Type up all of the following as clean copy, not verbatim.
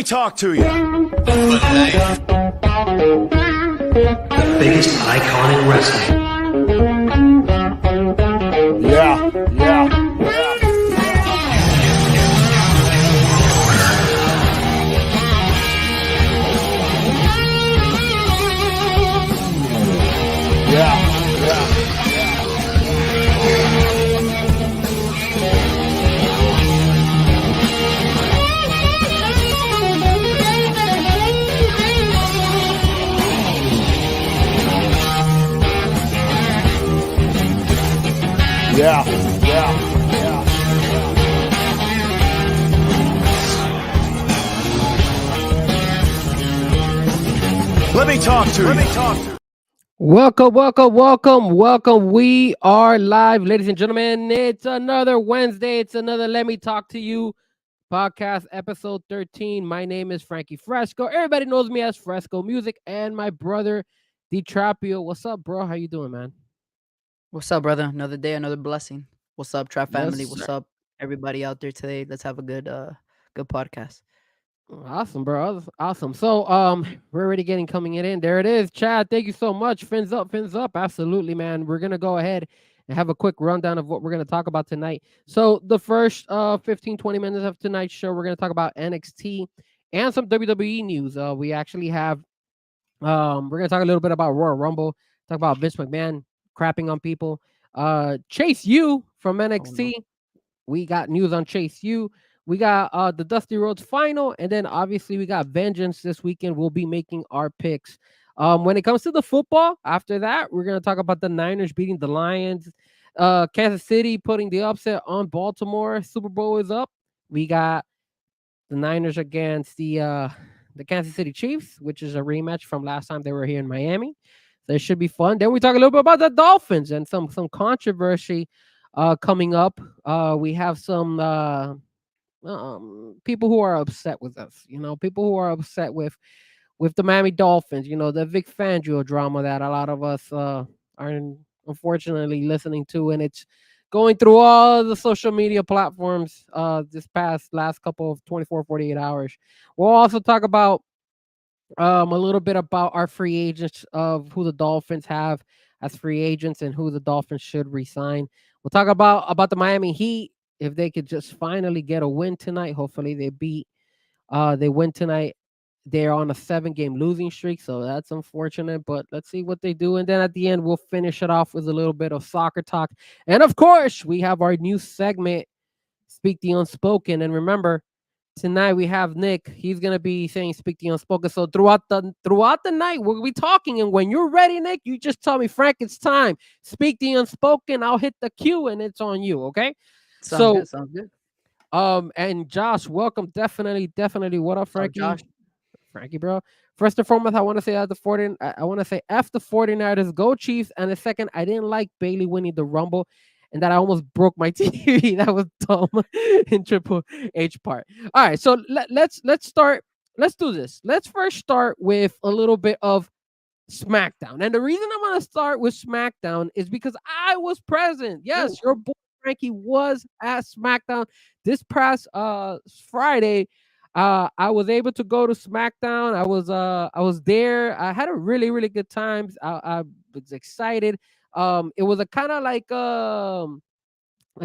me talk to you. The biggest icon in wrestling. Yeah. Let me talk to you. Welcome. We are live, ladies and gentlemen. It's another Wednesday. It's another Let Me Talk to You podcast, episode 13. My name is Frankie Fresco. Everybody knows me as Fresco Music, and my brother, DiTrapio. What's up, bro? How you doing, man? What's up, brother? Another day, another blessing. What's up, Trap family? Yes, What's sir. up, everybody out there today? Let's have a good podcast. Awesome, bro. Awesome. So, we're already getting coming in. There it is, Chad. Thank you so much. Fins up. Absolutely, man. We're gonna go ahead and have a quick rundown of what we're gonna talk about tonight. So, the first 15, 20 minutes of tonight's show, we're gonna talk about NXT and some WWE news. We actually have we're gonna talk a little bit about Royal Rumble, talk about Vince McMahon crapping on people. Chase U from NXT. We got news on Chase U. We got the Dusty Rhodes final, and then obviously we got Vengeance this weekend. We'll be making our picks. When it comes to the football, after that, we're gonna talk about the Niners beating the Lions, Kansas City putting the upset on Baltimore. Super Bowl is up. We got the Niners against the Kansas City Chiefs, which is a rematch from last time they were here in Miami. So it should be fun. Then we talk a little bit about the Dolphins and some controversy coming up. We have some people who are upset with us. People who are upset with the Miami Dolphins. The Vic Fangio drama that a lot of us are unfortunately listening to, and it's going through all the social media platforms this last couple of 24, 48 hours. We'll also talk about a little bit about our free agents, of who the Dolphins have as free agents and who the Dolphins should resign. We'll talk about the Miami Heat, if they could just finally get a win tonight. Hopefully they win tonight. They're on a 7-game losing streak, so that's unfortunate, but let's see what they do. And then at the end, we'll finish it off with a little bit of soccer talk. And of course, we have our new segment, Speak the Unspoken. And remember, tonight we have Nick. He's gonna be saying "Speak the Unspoken." So throughout the night, we'll be talking. And when you're ready, Nick, you just tell me, Frank, it's time. Speak the unspoken. I'll hit the cue, and it's on you. Okay. Sounds good. And Josh, welcome. Definitely. What up, Frankie? Josh? Frankie, bro. First and foremost, I want to say I want to say F the 49ers, go Chiefs. And the second, I didn't like Bailey winning the Rumble, and that I almost broke my TV. That was dumb in Triple H part. All right, so let's start. Let's do this. Let's first start with a little bit of SmackDown. And the reason I'm going to start with SmackDown is because I was present. Yes, your boy Frankie was at SmackDown this past Friday. I was able to go to SmackDown. I was there. I had a really, really good time. I was excited. It was a kind of like a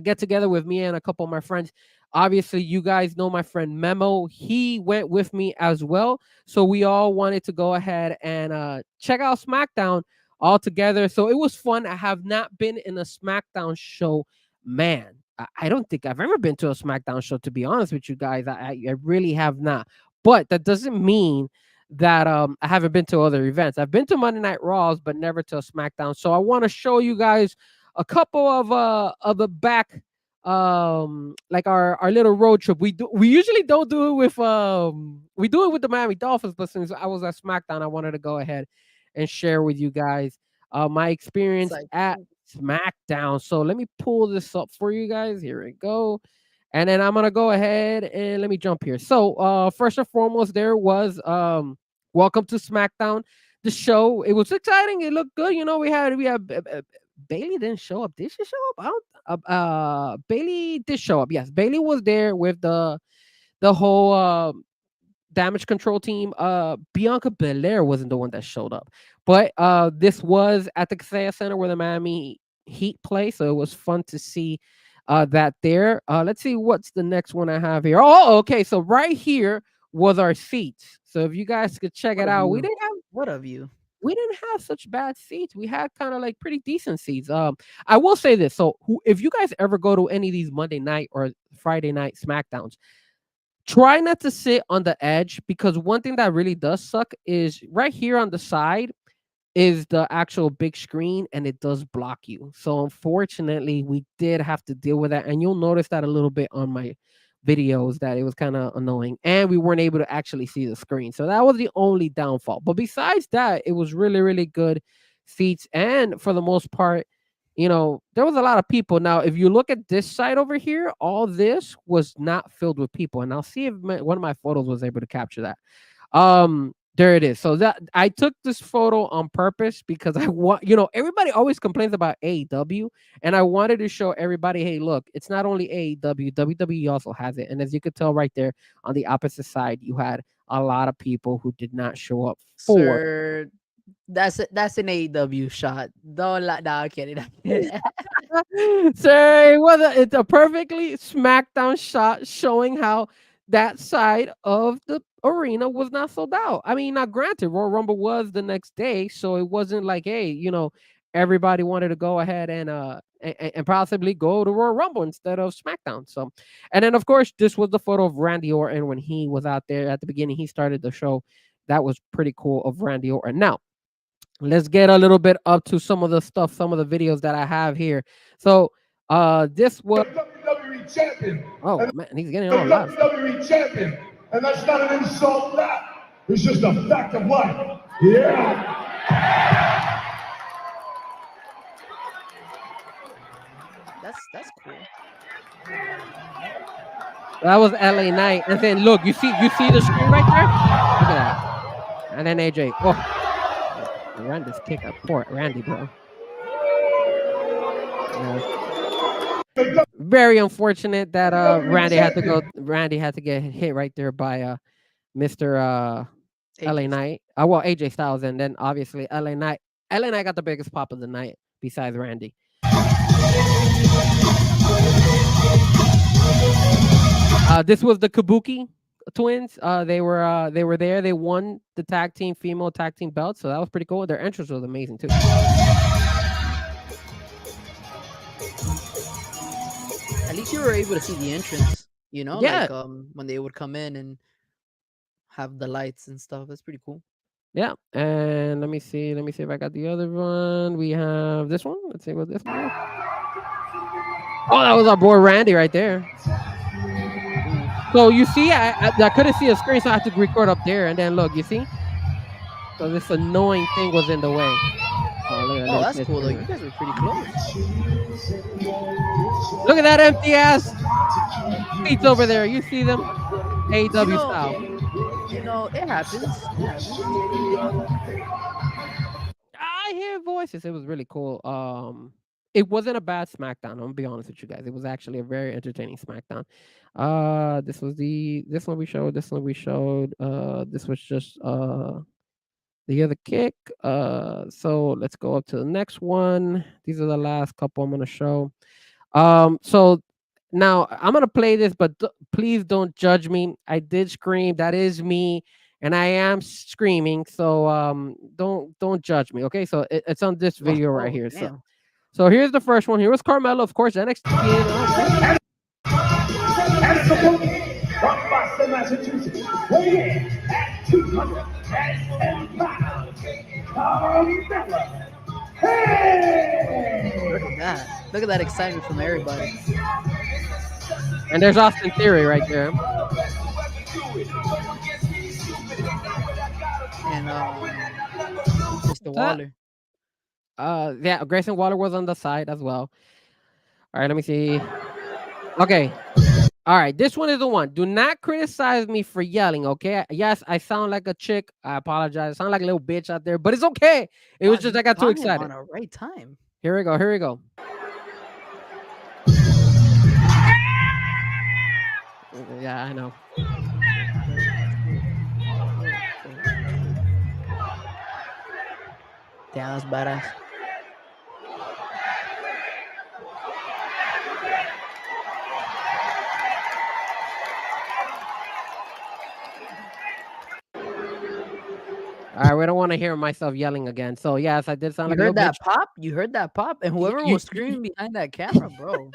get together with me and a couple of my friends. Obviously, you guys know my friend Memo. He went with me as well. So we all wanted to go ahead and check out SmackDown all together. So it was fun. I have not been in a SmackDown show, man. I don't think I've ever been to a SmackDown show, to be honest with you guys. I really have not. But that doesn't mean that I haven't been to other events. I've been to Monday Night Raws, but never to a SmackDown. So I want to show you guys a couple of the back, like our little road trip. We usually don't do it with we do it with the Miami Dolphins, but since I was at SmackDown, I wanted to go ahead and share with you guys my experience at SmackDown. So let me pull this up for you guys. Here we go. And then I'm gonna go ahead and let me jump here. So first and foremost, there was Welcome to SmackDown, the show. It was exciting. It looked good. We had Bailey didn't show up. Did she show up? Bailey did show up. Yes, Bailey was there with the whole Damage Control team. Bianca Belair wasn't the one that showed up, but this was at the Kaseya Center where the Miami Heat play, so it was fun to see that there. Let's see what's the next one I have here. Oh, okay. So right here was our seats. So if you guys could check it What a out, view. What a view. we didn't have such bad seats. We had kind of like pretty decent seats. I will say this. So if you guys ever go to any of these Monday night or Friday night SmackDowns, try not to sit on the edge, because one thing that really does suck is right here on the side is the actual big screen, and it does block you. So unfortunately, we did have to deal with that, and you'll notice that a little bit on my videos that it was kind of annoying, and we weren't able to actually see the screen. So that was the only downfall. But besides that, it was really, really good seats, and for the most part, there was a lot of people. Now, if you look at this side over here, all this was not filled with people, and I'll see if one of my photos was able to capture that. There it is. So that I took this photo on purpose because I want, everybody always complains about AEW, and I wanted to show everybody, hey, look, it's not only AEW, WWE also has it. And as you could tell right there on the opposite side, you had a lot of people who did not show up for. Sir, that's an AEW shot. Don't like. Nah, I'm kidding. Sir, it's a perfectly SmackDown shot showing how that side of the arena was not sold out. I mean, now granted, Royal Rumble was the next day, so it wasn't like, hey, everybody wanted to go ahead and possibly go to Royal Rumble instead of SmackDown. So, and then of course, this was the photo of Randy Orton when he was out there at the beginning. He started the show. That was pretty cool of Randy Orton. Now, let's get a little bit up to some of the stuff, some of the videos that I have here. So, this was WWE champion. oh man, he's getting The all loud. WWE champion. And that's not an insult to that. It's just a fact of life. Yeah. That's cool. That was LA Knight. And then look, you see the screen right there? Look at that. And then AJ. Oh, Randy's kick up. Poor Randy, bro. Yeah. Very unfortunate that Randy had to get hit right there by Mr. LA Knight. Well, AJ Styles, and then obviously LA Knight. LA Knight got the biggest pop of the night besides Randy. This was the Kabuki twins. They were there. They won the female tag team belt, so that was pretty cool. Their entrance was amazing too. At least you were able to see the entrance, Yeah. like when they would come in and have the lights and stuff. That's pretty cool. Yeah, and let me see if I got the other one. We have this one. Let's see what this one is. Oh, that was our boy Randy right there. So you see, I couldn't see a screen, so I had to record up there. And then look, you see? So this annoying thing was in the way. Oh, that's cool though. You guys were pretty close. Look at that empty ass seats over there. You see them? AEW style. It happens. I hear voices. It was really cool. It wasn't a bad SmackDown. I'm gonna be honest with you guys. It was actually a very entertaining SmackDown. This one we showed. This one we showed. This was just the other kick. So let's go up to the next one. These are the last couple I'm gonna show. So now I'm gonna play this, but please don't judge me. I did scream. That is me, and I am screaming. So don't judge me. Okay. So it's on this video right here. Damn. So here's the first one. Here was Carmelo, of course, NXT. From Boston, Massachusetts, weighing at 210 pounds, Carmella. Hey! Look at that. Look at that excitement from everybody. And there's Austin Theory right there. And Mr. Waller. Yeah, Grayson Waller was on the side as well. All right, let me see. Okay. All right, this one is the one. Do not criticize me for yelling, okay? Yes, I sound like a chick. I apologize. I sound like a little bitch out there, but it's okay. It was just I got too excited. On a right time. Here we go. Here we go. Yeah, I know. Damn, that's badass. All right, we don't want to hear myself yelling again. So yes, I did sound You like a little heard that bitch. pop? You heard that pop? And whoever You- was screaming behind that camera, bro.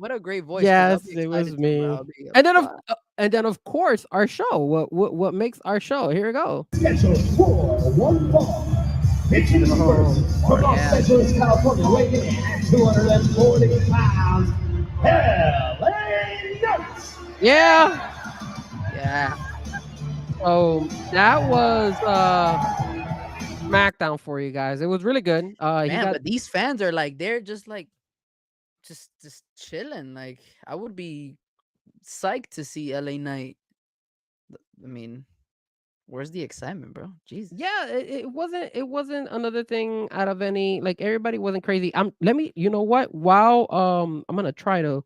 What a great voice, because I'll yes, be it was excited too, bro. me. I'll be what? And then of course our show. What makes our show? Here we go. Scheduled for one fall. Pitching the Oh, first from Los yeah. Angeles, California, weighing in at 240 pounds, LA Knights. yeah. Yeah. So that was SmackDown for you guys. It was really good. He Man, got but these fans are like, they're just like, just chilling. Like, I would be psyched to see LA Knight. I mean, where's the excitement, bro? Jesus. yeah. It wasn't another thing out of any like everybody wasn't crazy. Let me. You know what? While I'm gonna try to.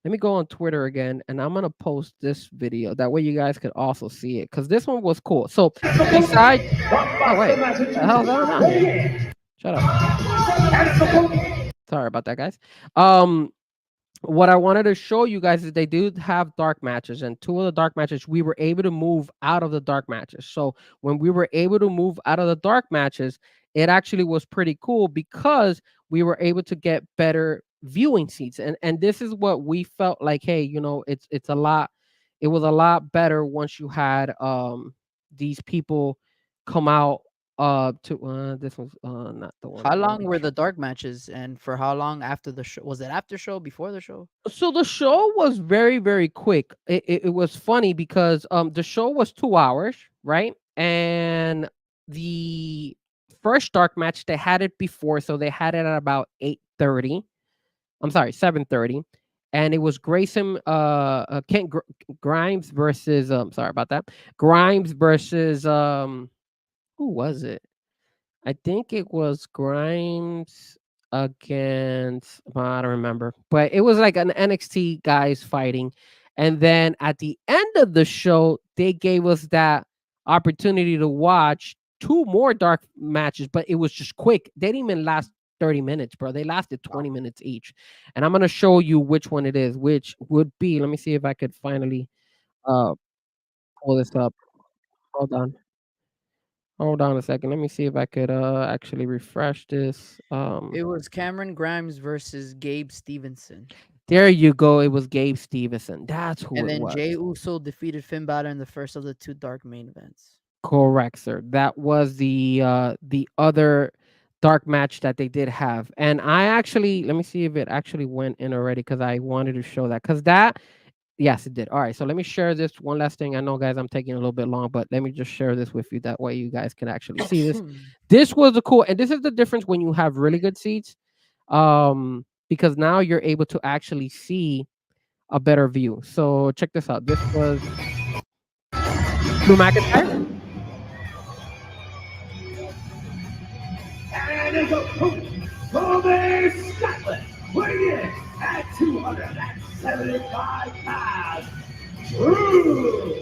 Let me go on Twitter again, and I'm gonna post this video. That way, you guys could also see it, because this one was cool. So, besides, oh wait, what the hell's going on here? Shut up. Sorry about that, guys. What I wanted to show you guys is they do have dark matches, and two of the dark matches we were able to move out of the dark matches. So when we were able to move out of the dark matches, it actually was pretty cool because we were able to get better viewing seats. And this is what we felt like, hey, it's a lot, it was a lot better once you had these people come out to this was not the one How I long wanted. were the dark matches, and for how long after the show? Was it after show, before the show? So the show was very, very quick. It was funny because the show was 2 hours, right? And the first dark match they had it before, so they had it at about 8:30. I'm sorry, 7:30, and it was Grayson Grimes versus sorry about that, Grimes versus who was it? I think it was Grimes against, well, I don't remember, but it was like an NXT guys fighting. And then at the end of the show, they gave us that opportunity to watch two more dark matches, but it was just quick. They didn't even last 30 minutes, bro. They lasted 20 minutes each. And I'm going to show you which one it is, which would be, let me see if I could finally uh pull this up. Hold on. Hold on a second. Let me see if I could actually refresh this. It was Cameron Grimes versus Gabe Stevenson. There you go. It was Gabe Stevenson. That's who And it then was. Jay Uso defeated Finn Balor in the first of the two dark main events. Correct, sir. That was the other dark match that they did have. And I actually, let me see if it actually went in already, because I wanted to show that. Because that, yes, it did. All right. So let me share this one last thing. I know, guys, I'm taking a little bit long, but let me just share this with you. That way you guys can actually see this. This was the cool, and this is the difference when you have really good seats. Because now you're able to actually see a better view. So check this out. This was Drew McIntyre. And is a coach from Scotland, weighing in at 275 pounds, Drew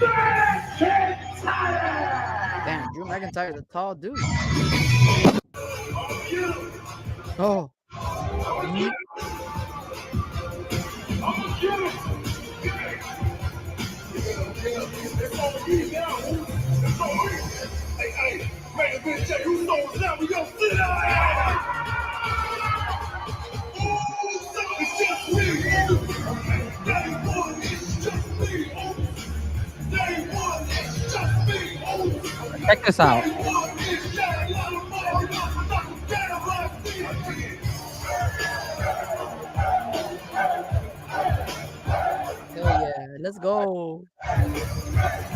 McIntyre. Damn, Drew McIntyre's a tall dude. Oh. Check this out. Hell yeah. Let's go.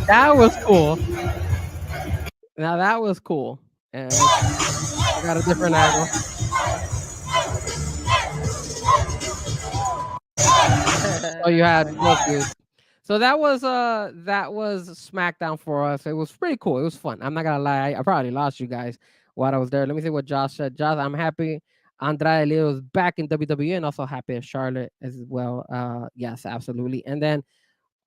That was cool. Now that was cool. And I got a different angle. Oh, you had both views. So that was SmackDown for us. It was pretty cool. It was fun. I'm not gonna lie. I probably lost you guys while I was there. Let me see what Josh said. Josh, I'm happy Andrade Leo is back in WWE, and also happy as Charlotte as well. Yes, absolutely. And then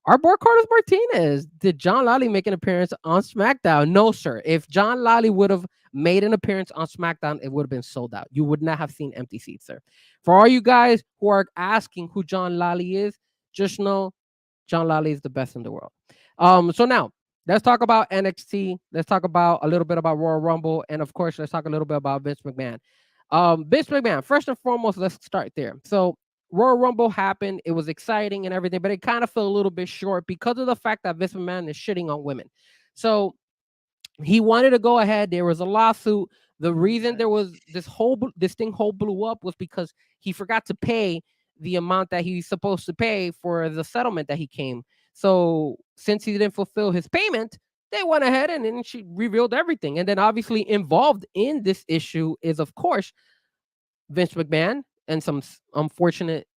Our boy Carlos Martinez. Did John Lally make an appearance on SmackDown? No, sir. If John Lally would have made an appearance on SmackDown, it would have been sold out. You would not have seen empty seats, sir. For all you guys who are asking who John Lally is, just know John Lally is the best in the world. So now let's talk about NXT. Let's talk about a little bit about Royal Rumble, and of course, let's talk a little bit about Vince McMahon. Vince McMahon. First and foremost, let's start there. So Royal Rumble happened. It was exciting and everything, but it kind of fell a little bit short because of the fact that Vince McMahon is shitting on women. So he wanted to go ahead. There was a lawsuit. The reason there was this thing whole blew up was because he forgot to pay the amount that he's supposed to pay for the settlement that he came. So since he didn't fulfill his payment, they went ahead and then she revealed everything. And then obviously involved in this issue is of course Vince McMahon and some unfortunate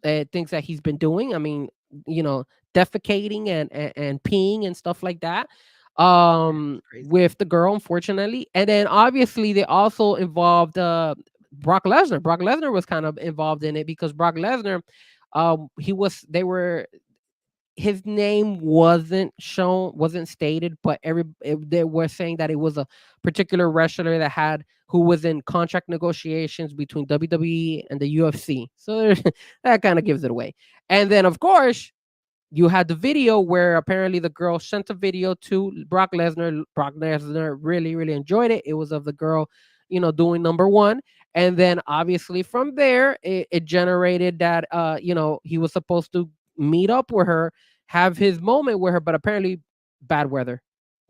things that he's been doing. I mean, you know, defecating and peeing and stuff like that Crazy. with the girl, unfortunately. And then obviously they also involved Brock Lesnar. Brock Lesnar was kind of involved in it because Brock Lesnar, they were his name wasn't shown, wasn't stated, but they were saying that it was a particular wrestler who was in contract negotiations between WWE and the UFC. So that kind of gives it away. And then of course you had the video where apparently the girl sent a video to Brock Lesnar. Brock Lesnar really, really enjoyed it. It was of the girl, you know, doing number one. And then obviously from there, it generated that, you know, he was supposed to meet up with her, have his moment with her, but apparently bad weather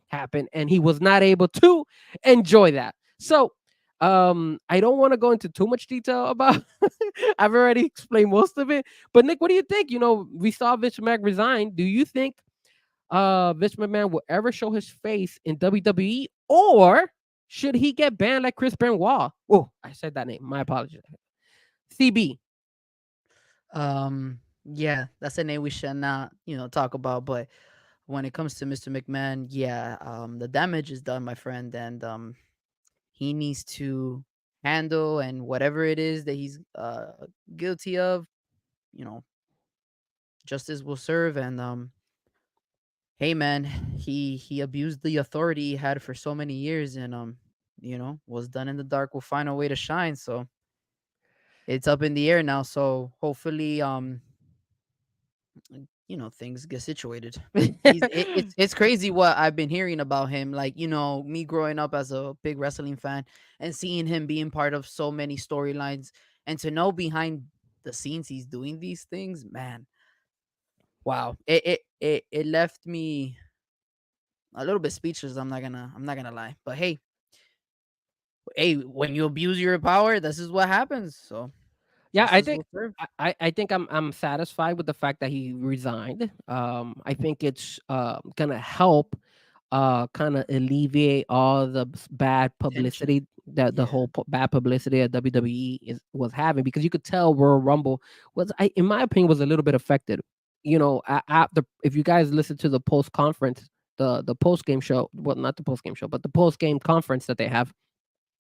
happened and he was not able to enjoy that. So I don't want to go into too much detail about I've already explained most of it. But Nick, what do you think? You know, we saw Vince McMahon resign. Do you think Vince McMahon will ever show his face in WWE, or should he get banned like Chris Benoit? Oh, I said that name. My apologies. CB. Yeah, that's a name we should not, talk about. But when it comes to Mr. McMahon, yeah, the damage is done, my friend, and he needs to handle and whatever it is that he's guilty of, you know, justice will serve. And hey, man, he abused the authority he had for so many years, and was done in the dark will find a way to shine. So it's up in the air now. So hopefully, things get situated. It's crazy what I've been hearing about him. Like, me growing up as a big wrestling fan and seeing him being part of so many storylines, and to know behind the scenes he's doing these things, man. Wow. It left me a little bit speechless. I'm not gonna lie. But hey, when you abuse your power, this is what happens. So Yeah, I justice think will serve. I think I'm satisfied with the fact that he resigned. I think it's gonna help kind of alleviate all the bad Tension. publicity that the Yeah. whole bad publicity that WWE was having, because you could tell Royal Rumble was, in my opinion, was a little bit affected. You know, after, if you guys listen to the post conference, the post game show, well, not the post game show, but the post game conference that they have,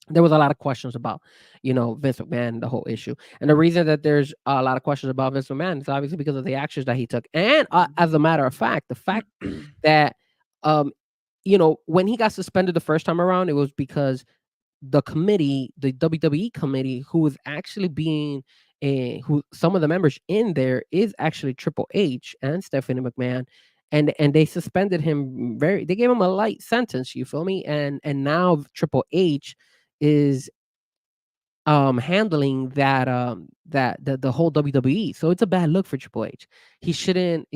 there was a lot of questions about, Vince McMahon, the whole issue. And the reason that there's a lot of questions about Vince McMahon is obviously because of the actions that he took. And as a matter of fact, the fact that, um, when he got suspended the first time around, it was because the committee, the WWE committee, who was actually being, who some of the members in there is actually Triple H and Stephanie McMahon, and they suspended him they gave him a light sentence. You feel me? And now Triple H is handling that the whole WWE. So it's a bad look for Triple H. He shouldn't,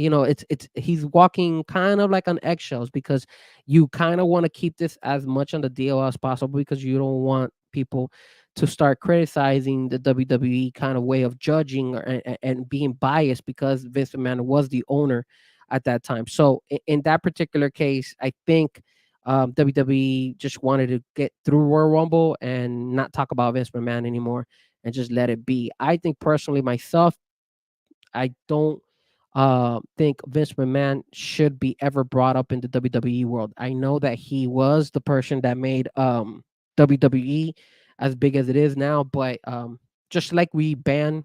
he's walking kind of like on eggshells, because you kind of want to keep this as much on the deal as possible, because you don't want people to start criticizing the WWE kind of way of judging, and being biased, because Vince McMahon was the owner at that time. So in that particular case, I think WWE just wanted to get through Royal Rumble and not talk about Vince McMahon anymore, and just let it be. I think personally myself, I don't think Vince McMahon should be ever brought up in the WWE world. I know that he was the person that made WWE as big as it is now, but just like we ban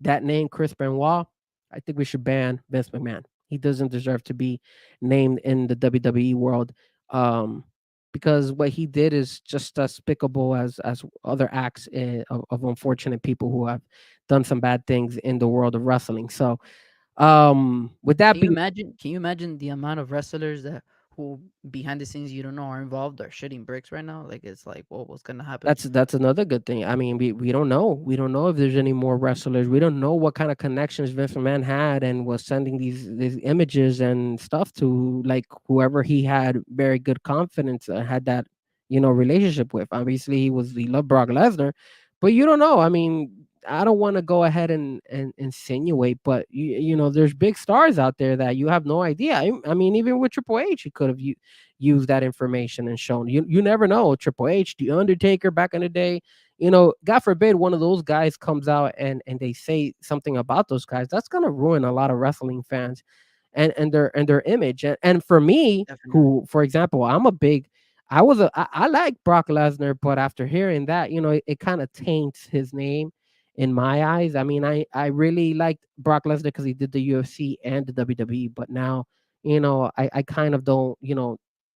that name Chris Benoit, I think we should ban Vince McMahon. He doesn't deserve to be named in the WWE world. Um, because what he did is just despicable as other acts of unfortunate people who have done some bad things in the world of wrestling. So, with that being Can you imagine the amount of wrestlers that who behind the scenes you don't know are involved are shitting bricks right now? Like it's like, what's gonna happen? That's another good thing. I mean, we don't know. We don't know if there's any more wrestlers. We don't know what kind of connections Vince McMahon had and was sending these images and stuff to, like, whoever he had very good confidence had that relationship with. Obviously, he loved Brock Lesnar, but you don't know. I mean, I don't want to go ahead and insinuate, but there's big stars out there that you have no idea. I mean, even with Triple H, he could have use that information and shown. You never know. Triple H, The Undertaker back in the day, God forbid one of those guys comes out and they say something about those guys. That's gonna ruin a lot of wrestling fans and their image. And for me, Definitely. who, for example, I like Brock Lesnar, but after hearing that, it kind of taints his name in my eyes. I mean, I really liked Brock Lesnar because he did the UFC and the WWE, but now, I kind of don't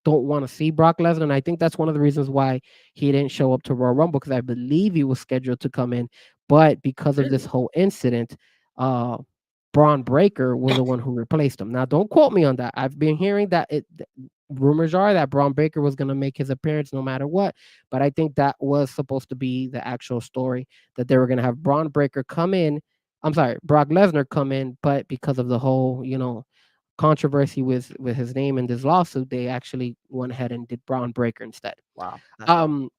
want to see Brock Lesnar. And I think that's one of the reasons why he didn't show up to Royal Rumble, because I believe he was scheduled to come in. But because of this Really? whole incident, uh, Braun Breaker was the one who replaced him. Now, don't quote me on that. I've been hearing that rumors are that Braun Breaker was going to make his appearance no matter what. But I think that was supposed to be the actual story, that they were going to have Braun Breaker come in. I'm sorry, Brock Lesnar come in, but because of the whole, controversy with his name in this lawsuit, they actually went ahead and did Braun Breaker instead. Wow, that's wild. Um,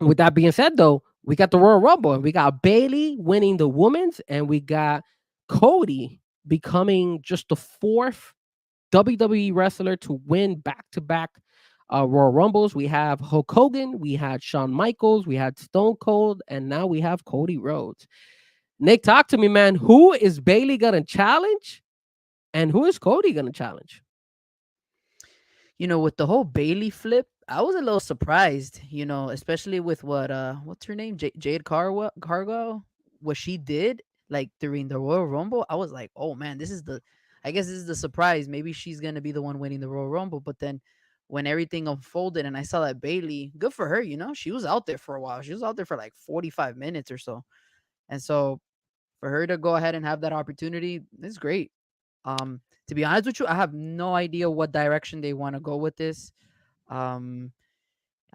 with that being said, though, we got the Royal Rumble, and we got Bailey winning the women's, and we got Cody becoming just the fourth WWE wrestler to win back-to-back Royal Rumbles. We have Hulk Hogan, we had Shawn Michaels, we had Stone Cold, and now we have Cody Rhodes. Nick, talk to me, man. Who is Bailey gonna challenge, and who is Cody gonna challenge? With the whole Bailey flip, I was a little surprised, especially with what's her name? Jade Cargo, what she did like during the Royal Rumble. I was like, "Oh man, I guess this is the surprise. Maybe she's going to be the one winning the Royal Rumble." But then when everything unfolded and I saw that Bailey, good for her, she was out there for a while. She was out there for like 45 minutes or so. And so for her to go ahead and have that opportunity is great. To be honest with you, I have no idea what direction they want to go with this. Um,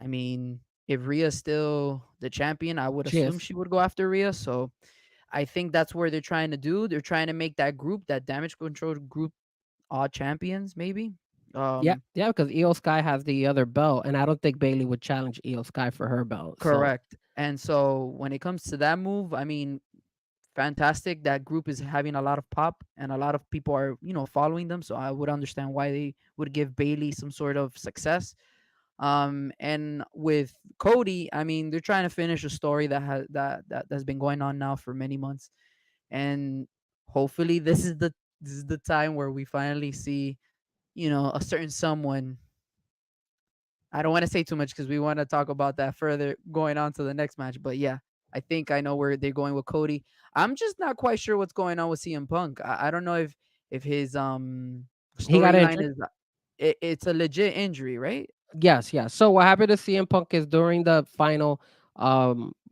I mean, if Rhea's still the champion, I would She assume is. she would go after Rhea. So I think that's where they're trying to do. They're trying to make that group, that damage control group, all champions, maybe. Yeah, Um, yeah, because Io Sky has the other belt, and I don't think Bailey would challenge Io Sky for her belt. So correct. And so when it comes to that move, I mean, fantastic. That group is having a lot of pop, and a lot of people are, following them. So I would understand why they would give Bailey some sort of success. And with Cody, I mean, they're trying to finish a story that's been going on now for many months, and hopefully this is the time where we finally see, a certain someone. I don't want to say too much because we want to talk about that further going on to the next match. But yeah, I think I know where they're going with Cody. I'm just not quite sure what's going on with CM Punk. I don't know if his he got storyline injured. is it's a legit injury, right? Yes, yes. So what happened to CM Punk is during the final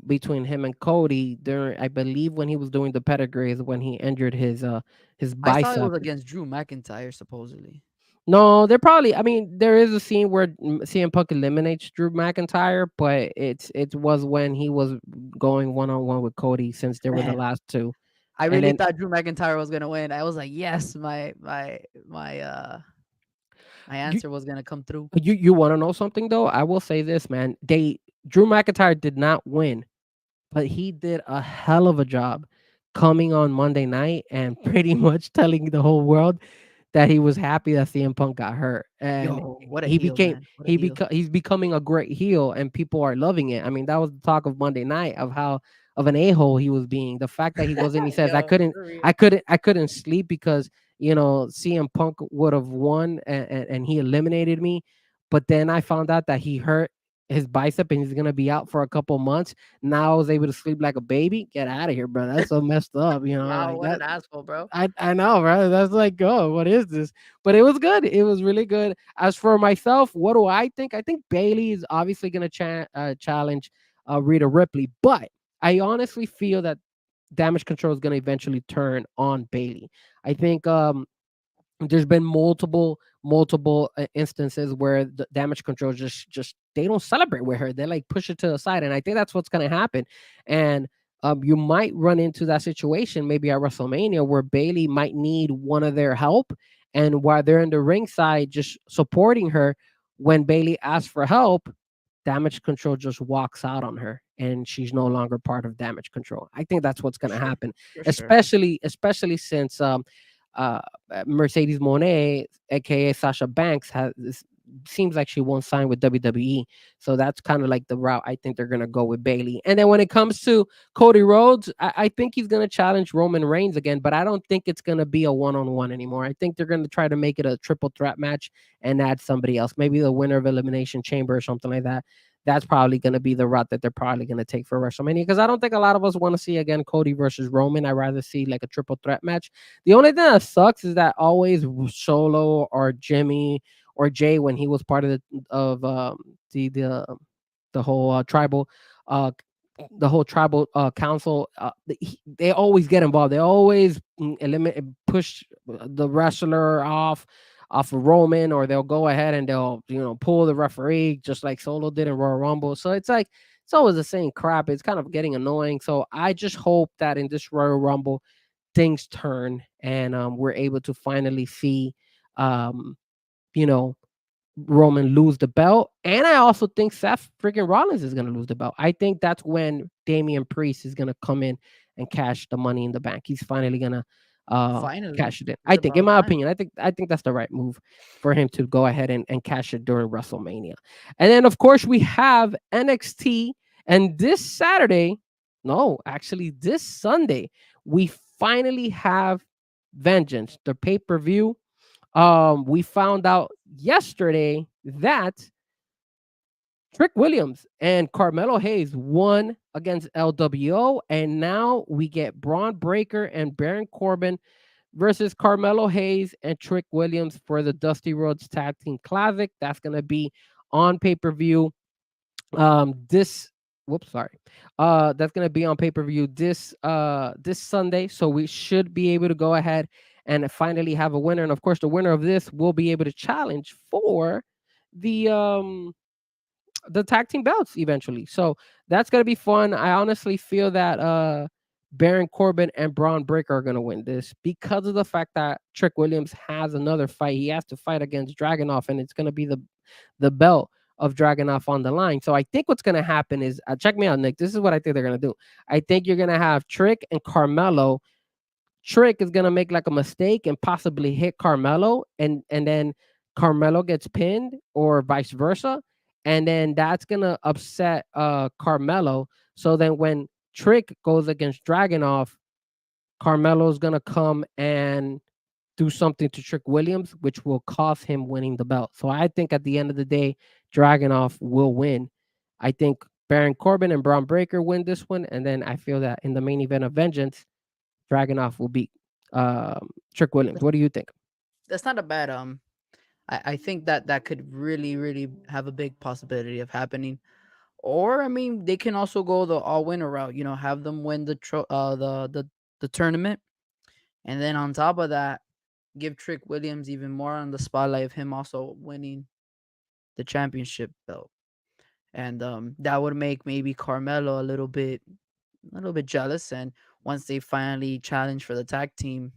between him and Cody, during, I believe, when he was doing the pedigree, is when he injured his I thought it bicep. was against Drew McIntyre supposedly. No, they're probably. I mean, there is a scene where CM Punk eliminates Drew McIntyre, but it was when he was going one on one with Cody, since there were the Man, last two, I and really then thought Drew McIntyre was gonna win. I was like, yes, my you answer was gonna come through. you want to know something though? I will say this, man. Drew McIntyre did not win, but he did a hell of a job coming on Monday night and pretty much telling the whole world that he was happy that CM Punk got hurt, and Yo, what a heel, man! What a heel. he's becoming a great heel, and people are loving it. I mean, that was the talk of Monday night, of how of an a-hole he was being. The fact that he wasn't, he says, Yo, for real. I couldn't sleep because CM Punk would have won, and he eliminated me, but then I found out that he hurt his bicep and he's gonna be out for a couple months. Now I was able to sleep like a baby. Get out of here, bro. That's so messed up, Wow, like what that. an asshole, bro. I know, bro. That's like, oh, what is this? But it was good. It was really good. As for myself, what do I think? I think Bailey is obviously gonna challenge Rhea Ripley, but I honestly feel that Damage Control is gonna eventually turn on Bailey. I think there's been multiple instances where the Damage Control just they don't celebrate with her. They like push it to the side, and I think that's what's going to happen. And you might run into that situation maybe at WrestleMania where Bailey might need one of their help, and while they're in the ringside just supporting her, when Bailey asks for help, Damage Control just walks out on her and she's no longer part of Damage Control. I think that's what's For going to sure. happen, For sure. especially since uh, Mercedes Monet, aka Sasha Banks, seems like she won't sign with WWE. So that's kind of like the route I think they're gonna go with Bailey. And then when it comes to Cody Rhodes, I think he's gonna challenge Roman Reigns again, but I don't think it's gonna be a one-on-one anymore. I think they're gonna try to make it a triple threat match and add somebody else, maybe the winner of Elimination Chamber or something like that. That's probably going to be the route that they're probably going to take for WrestleMania because I don't think a lot of us want to see again Cody versus Roman. I'd rather see like a triple threat match. The only thing that sucks is that always Solo or Jimmy or Jay when he was part of the whole tribal uh council, they always get involved. They always eliminate push the wrestler off of Roman, or they'll go ahead and they'll pull the referee just like Solo did in Royal Rumble. So it's like it's always the same crap. It's kind of getting annoying. So I just hope that in this Royal Rumble things turn and we're able to finally see um, you know Roman lose the belt. And I also think Seth freaking Rollins is going to lose the belt. I think that's when Damian Priest is going to come in and cash the money in the bank. He's finally going to Finally, cash it in. it's I think, in about my time. opinion, I think that's the right move for him to go ahead and cash it during WrestleMania. And then, of course, we have NXT. And this Saturday, no, actually, this Sunday, we finally have Vengeance, the pay per view. We found out yesterday that Trick Williams and Carmelo Hayes won against LWO, and now we get Braun Breaker and Baron Corbin versus Carmelo Hayes and Trick Williams for the Dusty Rhodes Tag Team Classic. That's gonna be on pay per view. This whoops, sorry. That's gonna be on pay per view this Sunday. So we should be able to go ahead and finally have a winner. And of course, the winner of this will be able to challenge for the tag team belts eventually. So that's gonna be fun. I honestly feel that Baron Corbin and Braun Breaker are gonna win this because of the fact that Trick Williams has another fight. He has to fight against Dragunov, and it's gonna be the belt of Dragunov on the line. So I think what's gonna happen is check me out, Nick. This is what I think they're gonna do. I think you're gonna have Trick and Carmelo. Trick is gonna make like a mistake and possibly hit Carmelo, and then Carmelo gets pinned or vice versa, and then that's gonna upset Carmelo. So then when Trick goes against Dragunov, Carmelo's gonna come and do something to Trick Williams, which will cost him winning the belt. So I think at the end of the day, Dragunov will win. I think Baron Corbin and Braun Breaker win this one, and then I feel that in the main event of Vengeance, Dragunov will beat Trick Williams. What do you think? That's not a bad I think that that could really have a big possibility of happening. Or I mean, they can also go the all winner route. Have them win the tournament, and then on top of that, give Trick Williams even more on the spotlight of him also winning the championship belt, and that would make maybe Carmelo a little bit jealous. And once they finally challenge for the tag team,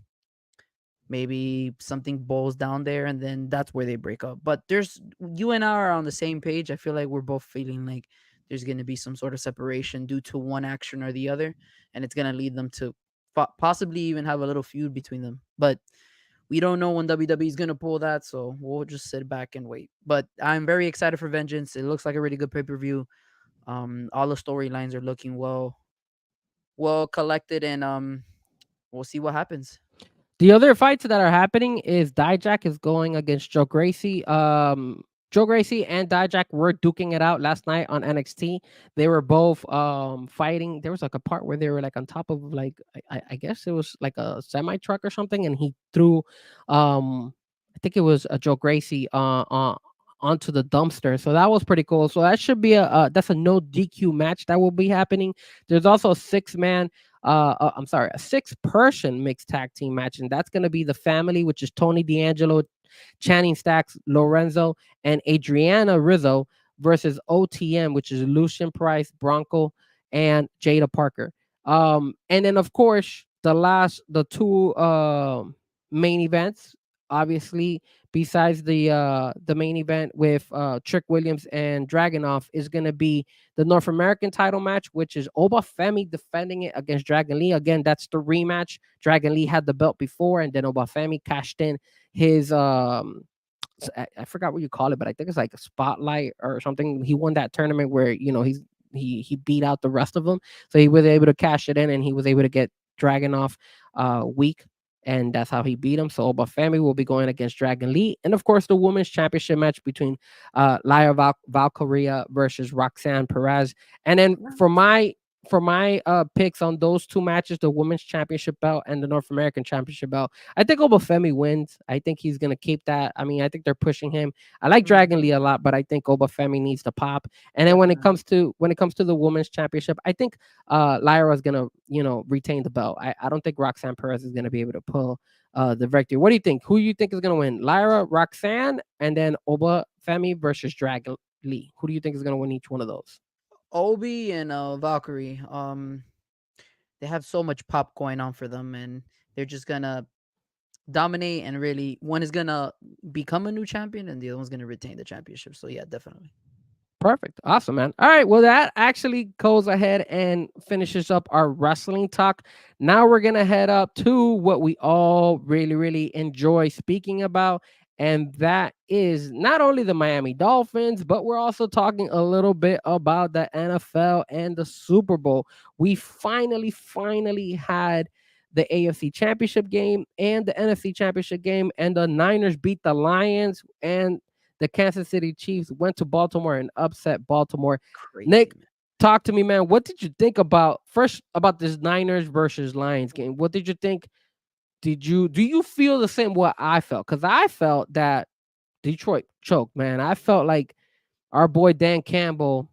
maybe something boils down there, and then that's where they break up. But there's you and I are on the same page. I feel like we're both feeling like there's going to be some sort of separation due to one action or the other, and it's going to lead them to possibly even have a little feud between them. But we don't know when WWE is going to pull that, so we'll just sit back and wait. But I'm very excited for Vengeance. It looks like a really good pay-per-view. All the storylines are looking well collected, and we'll see what happens. The other fights that are happening is Dijak is going against Joe Gracie. Joe Gracie and Dijak were duking it out last night on NXT. They were both fighting. There was like a part where they were like on top of like I guess it was like a semi truck or something, and he threw I think it was a Joe Gracie onto the dumpster. So that was pretty cool. So that should be that's a no DQ match that will be happening. There's also a I'm sorry, a 6-person mixed tag team match, and that's gonna be the family, which is Tony D'Angelo, Channing Stacks, Lorenzo, and Adriana Rizzo versus OTM, which is Lucian Price, Bronco, and Jada Parker. And then of course the two main events, obviously, besides the main event with Trick Williams and Dragunov, is gonna be the North American title match, which is Oba Femi defending it against Dragon Lee. Again, that's the rematch. Dragon Lee had the belt before, and then Oba Femi cashed in his I forgot what you call it, but I think it's like a spotlight or something. He won that tournament where he beat out the rest of them, so he was able to cash it in, and he was able to get Dragunov weak, and that's how he beat him. So Oba Femi will be going against Dragon Lee, and of course the women's championship match between Lyra Valkyria versus Roxanne Perez. And then for my picks on those two matches, the women's championship belt and the North American championship belt, I think Obafemi wins. I think he's gonna keep that. I mean, I think they're pushing him. I like Dragon Lee a lot, but I think Obafemi needs to pop. And then when it comes to the women's championship, I think Lyra's gonna retain the belt. I don't think Roxanne Perez is gonna be able to pull the victory. What do you think? Who you think is gonna win? Lyra, Roxanne, and then Obafemi versus Dragon Lee. Who do you think is gonna win each one of those? Obi and Valkyrie. They have so much pop going on for them, and they're just gonna dominate. And really, one is gonna become a new champion, and the other one's gonna retain the championship. So yeah, definitely. Perfect. Awesome, man. All right. Well, that actually goes ahead and finishes up our wrestling talk. Now we're going to head up to what we all really, really enjoy speaking about. And that is not only the Miami Dolphins, but we're also talking a little bit about the NFL and the Super Bowl. We finally had the AFC Championship game and the NFC Championship game, and the Niners beat the Lions, and the Kansas City Chiefs went to Baltimore and upset Baltimore. Crazy. Nick, talk to me, man. What did you think about this Niners versus Lions game? What did you think? Do you feel the same what I felt? Because I felt that Detroit choked, man. I felt like our boy Dan Campbell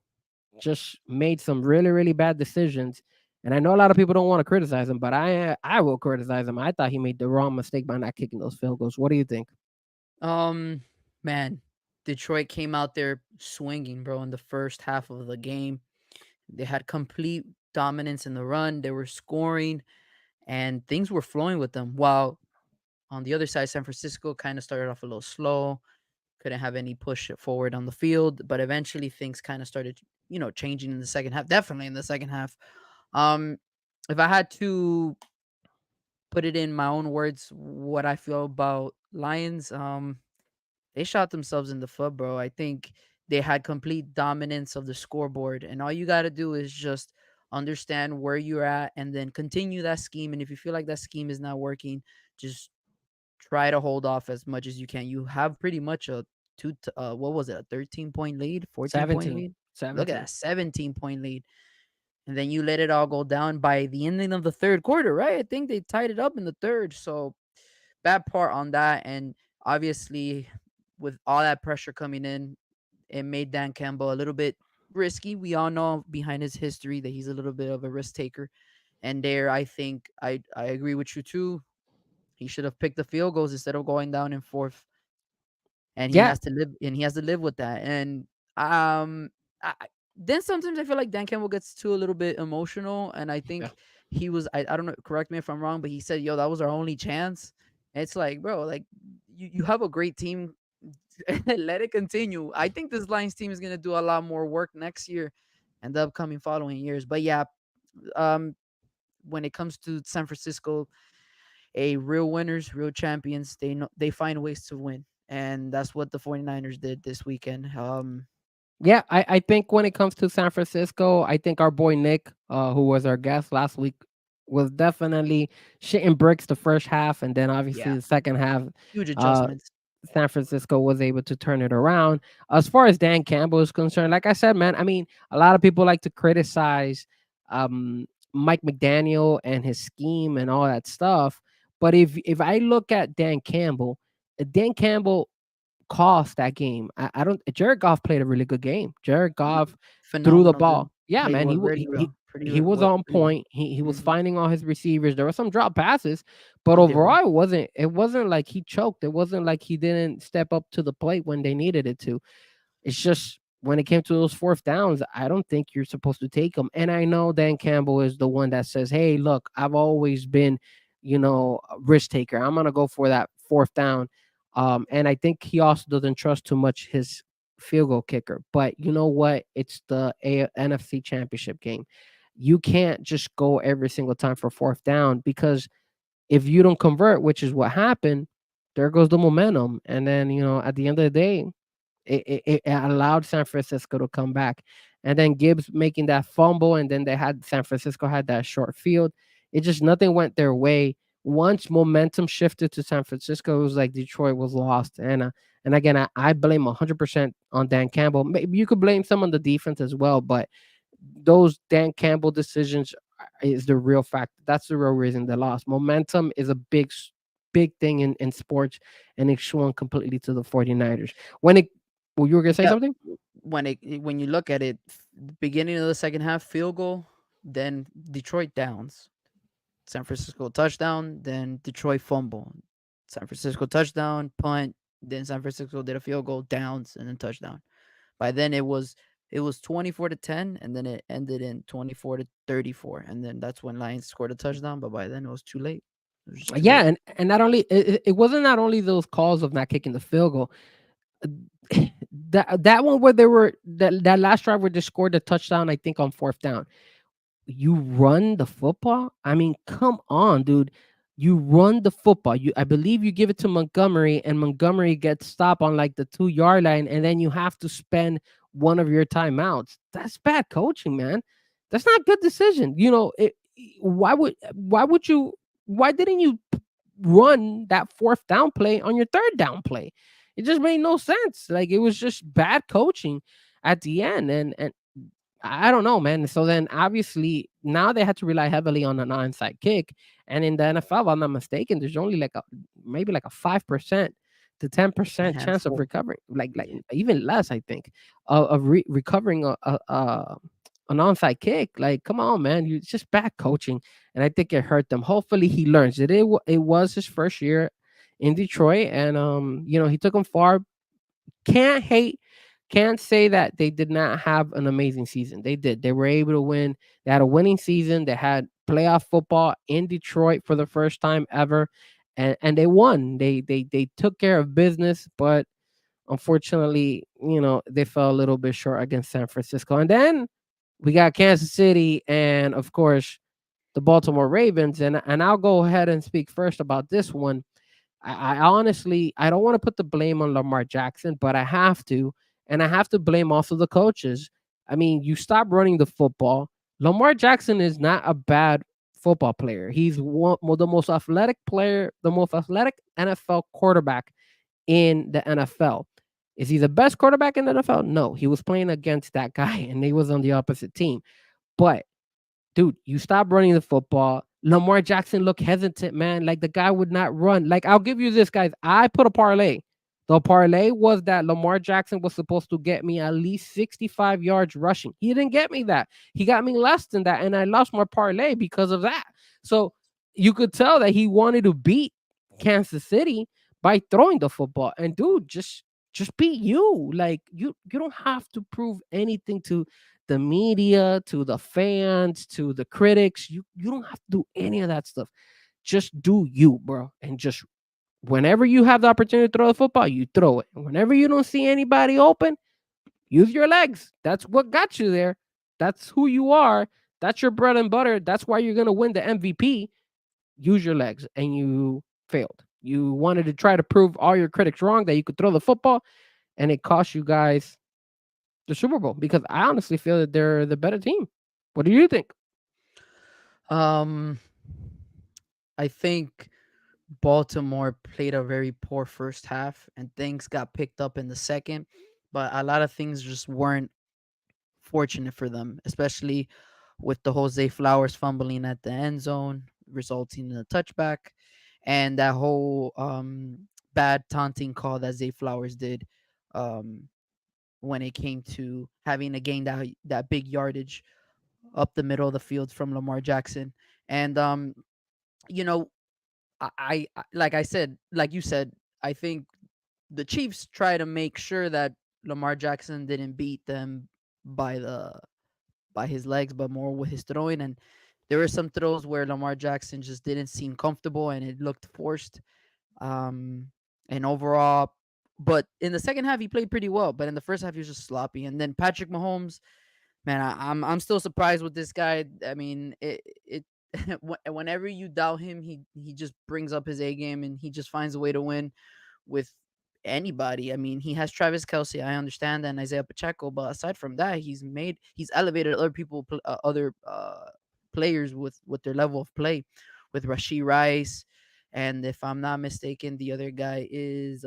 just made some really, really bad decisions. And I know a lot of people don't want to criticize him, but I will criticize him. I thought he made the wrong mistake by not kicking those field goals. What do you think? Man, Detroit came out there swinging, bro, in the first half of the game. They had complete dominance in the run. They were scoring, and things were flowing with them. While on the other side, San Francisco kind of started off a little slow, couldn't have any push forward on the field, but eventually things kind of started, changing in the second half. Definitely in the second half. If I had to put it in my own words, what I feel about Lions, they shot themselves in the foot, bro. I think they had complete dominance of the scoreboard, and all you got to do is just understand where you're at and then continue that scheme. And if you feel like that scheme is not working, just try to hold off as much as you can. You have pretty much a what was it, a 13-point lead, 14-point lead? 17. Look at that, 17-point lead. And then you let it all go down by the ending of the third quarter, right? I think they tied it up in the third. So bad part on that. And obviously, with all that pressure coming in, it made Dan Campbell a little bit risky. We all know behind his history that he's a little bit of a risk taker. And there, I think I agree with you too. He should have picked the field goals instead of going down in fourth. And he Yeah. has to live with that. And um then sometimes I feel like Dan Campbell gets too a little bit emotional. And I think he was I don't know, correct me if I'm wrong, but he said, yo, that was our only chance. And it's like, bro, like you have a great team. Let it continue. I think this Lions team is gonna do a lot more work next year and the upcoming following years. But yeah, when it comes to San Francisco, real winners, real champions, they find ways to win. And that's what the 49ers did this weekend. Yeah, I think when it comes to San Francisco, I think our boy Nick, who was our guest last week, was definitely shitting bricks the first half, and then obviously Yeah. the second half. Huge adjustments. San Francisco was able to turn it around. As far as Dan Campbell is concerned, like I said, man, I mean, a lot of people like to criticize Mike McDaniel and his scheme and all that stuff. But if I look at Dan Campbell cost that game. I don't. Jared Goff played a really good game. Jared Goff threw the Phenomenal, dude. ball. Yeah, Played man. well, very well. He was Well, on pretty well. point. He was Mhm. finding all his receivers. There were some drop passes, but He did well. overall it wasn't like he choked. It wasn't like he didn't step up to the plate when they needed it to. It's just when it came to those fourth downs, I don't think you're supposed to take them. And I know Dan Campbell is the one that says, "Hey, look, I've always been, a risk taker. I'm gonna go for that fourth down." And I think he also doesn't trust too much his field goal kicker. But you know what? It's the NFC Championship game. You can't just go every single time for fourth down because if you don't convert, which is what happened, there goes the momentum. And then, at the end of the day, it allowed San Francisco to come back. And then Gibbs making that fumble, and then San Francisco had that short field. It just nothing went their way. Once momentum shifted to San Francisco, it was like Detroit was lost. And again, I blame 100% on Dan Campbell. Maybe you could blame some on the defense as well, but those Dan Campbell decisions is the real fact. That's the real reason they lost. Momentum is a big thing in sports, and it swung completely to the 49ers. When it well, you were gonna say Yeah, something? when you look at it, beginning of the second half, field goal, then Detroit downs, San Francisco touchdown, then Detroit fumble, San Francisco touchdown, punt, then San Francisco did a field goal, downs, and then touchdown. By then it was 24-10, and then it ended in 24-34, and then that's when Lions scored a touchdown. But by then it was too late. It was just too Yeah, late. and not only it wasn't not only those calls of not kicking the field goal. That one where they were that last drive where they scored the touchdown, I think on fourth down. You run the football? I mean, come on, dude. You run the football. I believe you give it to Montgomery, and Montgomery gets stopped on like the 2 yard line, and then you have to spend one of your timeouts. That's bad coaching, man. That's not good decision. Why didn't you run that fourth down play on your third down play? It just made no sense. Like it was just bad coaching at the end. And I don't know, man. So then obviously now they had to rely heavily on an onside kick. And in the NFL, if I'm not mistaken, there's only maybe like a 5% to 10% chance of Handful. recovering, like Yeah. even less, I think, of recovering an onside kick. Like, come on, man. It's just bad coaching. And I think it hurt them. Hopefully he learns it. It was his first year in Detroit. And he took them far. Can't hate, can't say that they did not have an amazing season. They did. They were able to win. They had a winning season. They had playoff football in Detroit for the first time ever, and they won. They took care of business, but unfortunately, they fell a little bit short against San Francisco. And then we got Kansas City, and of course the Baltimore Ravens. And I'll go ahead and speak first about this one. I honestly I don't want to put the blame on Lamar Jackson, but I have to, and I have to blame also the coaches. I mean, you stop running the football. Lamar Jackson is not a bad football player. He's the most athletic player, the most athletic NFL quarterback in the NFL. Is he the best quarterback in the NFL? No, he was playing against that guy, and he was on the opposite team. But dude, you stop running the football. Lamar Jackson looked hesitant, man. Like the guy would not run. Like I'll give you this, guys. I put a parlay. The parlay was that Lamar Jackson was supposed to get me at least 65 yards rushing. He didn't get me that. He got me less than that, and I lost my parlay because of that. So you could tell that he wanted to beat Kansas City by throwing the football. And dude, just beat you. Like you don't have to prove anything to the media, to the fans, to the critics. You don't have to do any of that stuff. Just do you, bro. And just whenever you have the opportunity to throw the football, you throw it. And whenever you don't see anybody open, use your legs. That's what got you there. That's who you are. That's your bread and butter. That's why you're gonna win the MVP. Use your legs, and you failed. You wanted to try to prove all your critics wrong that you could throw the football, and it cost you guys the Super Bowl because I honestly feel that they're the better team. What do you think? Um, I think Baltimore played a very poor first half and things got picked up in the second, but a lot of things just weren't fortunate for them, especially with the Jose Flowers fumbling at the end zone, resulting in a touchback, and that whole bad taunting call that Zay Flowers did um, when it came to having to gain that big yardage up the middle of the field from Lamar Jackson. And you know, like I said, like you said, I think the Chiefs try to make sure that Lamar Jackson didn't beat them by the by his legs, but more with his throwing. And there were some throws where Lamar Jackson just didn't seem comfortable and it looked forced. Um, and overall, but in the second half he played pretty well. But in the first half he was just sloppy. And then Patrick Mahomes, man, I'm still surprised with this guy. I mean, it whenever you doubt him, he just brings up his A game and he just finds a way to win with anybody. I mean, he has Travis Kelsey, I understand that, and Isaiah Pacheco, but aside from that, he's elevated other other players with their level of play, with Rashee Rice, and if I'm not mistaken, the other guy is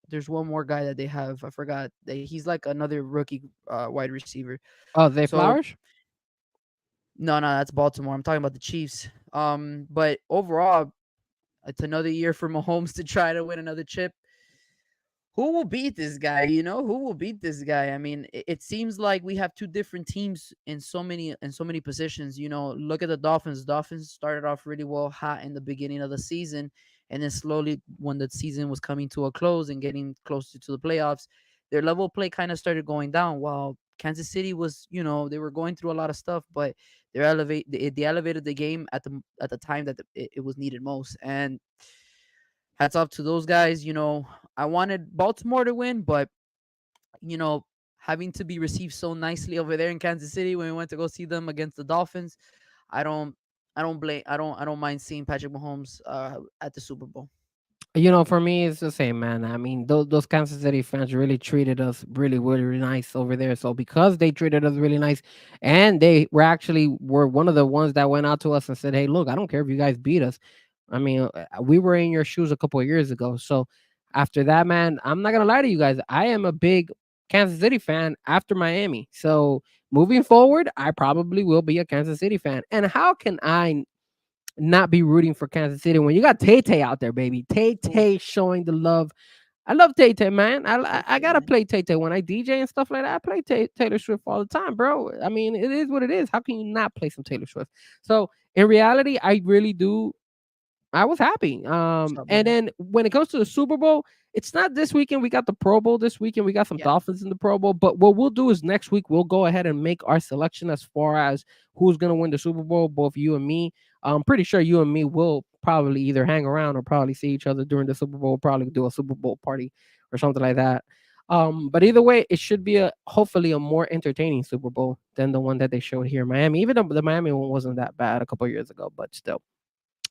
there's one more guy that they have. I forgot. He's like another rookie wide receiver. Oh, Zay So Flowers. no, that's Baltimore. I'm talking about the Chiefs. But overall, it's another year for Mahomes to try to win another chip. Who will beat this guy? Who will beat this guy? I mean, it seems like we have two different teams in so many positions. Look at the Dolphins. Dolphins started off really well, hot in the beginning of the season, and then slowly, when the season was coming to a close and getting closer to the playoffs, their level of play kind of started going down. While Kansas City was, they were going through a lot of stuff, but they elevated the game at the time that it was needed most. And hats off to those guys. I wanted Baltimore to win, but you know, having to be received so nicely over there in Kansas City when we went to go see them against the Dolphins, I don't I don't mind seeing Patrick Mahomes at the Super Bowl. For me, it's the same, man. I mean, those Kansas City fans really treated us really, really, really nice over there. So because they treated us really nice, and they were one of the ones that went out to us and said, "Hey, look, I don't care if you guys beat us. I mean, we were in your shoes a couple of years ago." So after that, man, I'm not gonna lie to you guys. I am a big Kansas City fan after Miami. So moving forward, I probably will be a Kansas City fan. And how can I not be rooting for Kansas City when you got Tay Tay out there, baby? Tay Oof, Tay showing the love. I love Tay Tay, man. I Tay, gotta man. play Tay Tay when I DJ and stuff like that. I play Taylor Swift all the time, bro. I mean, it is what it is. How can you not play some Taylor Swift? So in reality, I really do. I was happy. What's up, And brother? then when it comes to the Super Bowl, it's not this weekend. We got the Pro Bowl this weekend. We got some Yeah, Dolphins in the Pro Bowl. But what we'll do is next week we'll go ahead and make our selection as far as who's gonna win the Super Bowl. Both you and me. I'm pretty sure you and me will probably either hang around or probably see each other during the Super Bowl. Probably do a Super Bowl party or something like that. But either way, it should be a hopefully a more entertaining Super Bowl than the one that they showed here in Miami. Even though the Miami one wasn't that bad a couple years ago, but still.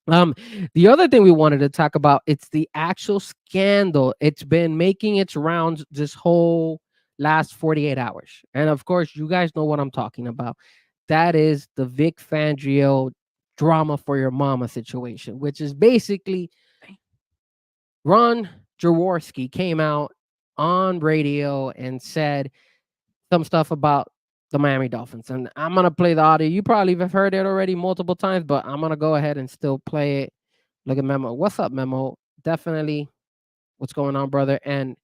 Um, the other thing we wanted to talk about, it's the actual scandal. It's been making its rounds this whole last 48 hours. And of course, you guys know what I'm talking about. That is the Vic Fangio drama for your mama situation, which is basically Ron Jaworski came out on radio and said some stuff about the Miami Dolphins. And I'm gonna play the audio. You probably have heard it already multiple times, but I'm gonna go ahead and still play it. Look at Memo. What's up, Memo? Definitely. What's going on, brother? And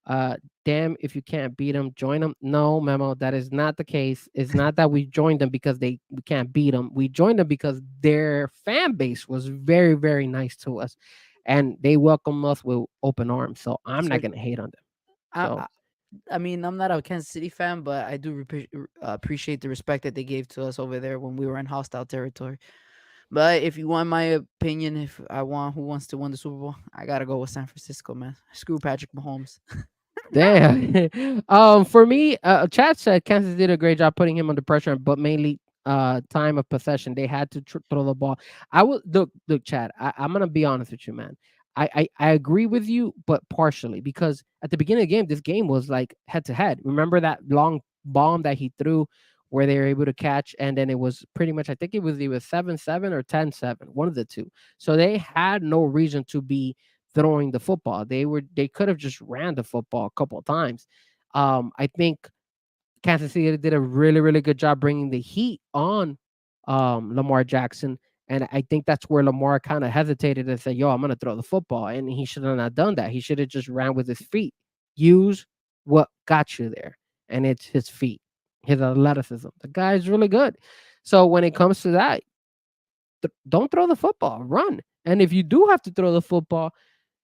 uh, damn, if you can't beat them, join them. No, Memo, that is not the case. It's not that we joined them because we can't beat them. We joined them because their fan base was very, very nice to us, and they welcome us with open arms. So I'm so not gonna hate on them. I, So I I mean, I'm not a Kansas City fan, but I do appreciate the respect that they gave to us over there when we were in hostile territory. But if you want my opinion, if I want who wants to win the Super Bowl, I gotta go with San Francisco, man. Screw Patrick Mahomes. damn. For me, Chad said Kansas did a great job putting him under pressure, but mainly time of possession. They had to throw the ball. I will look, Chad. I'm gonna be honest with you, man. I agree with you, but partially because at the beginning of the game, this game was like head to head. Remember that long bomb that he threw where they were able to catch, and then it was pretty much, I think it was either 7-7 or 10-7, one of the two. So they had no reason to be throwing the football. They could have just ran the football a couple of times. I think Kansas City did a really, really good job bringing the heat on Lamar Jackson. And I think that's where Lamar kind of hesitated and said, "Yo, I'm gonna throw the football," and he should have not done that. He should have just ran with his feet. Use what got you there, and it's his feet, his athleticism. The guy's really good. So when it comes to that, don't throw the football, run. And if you do have to throw the football,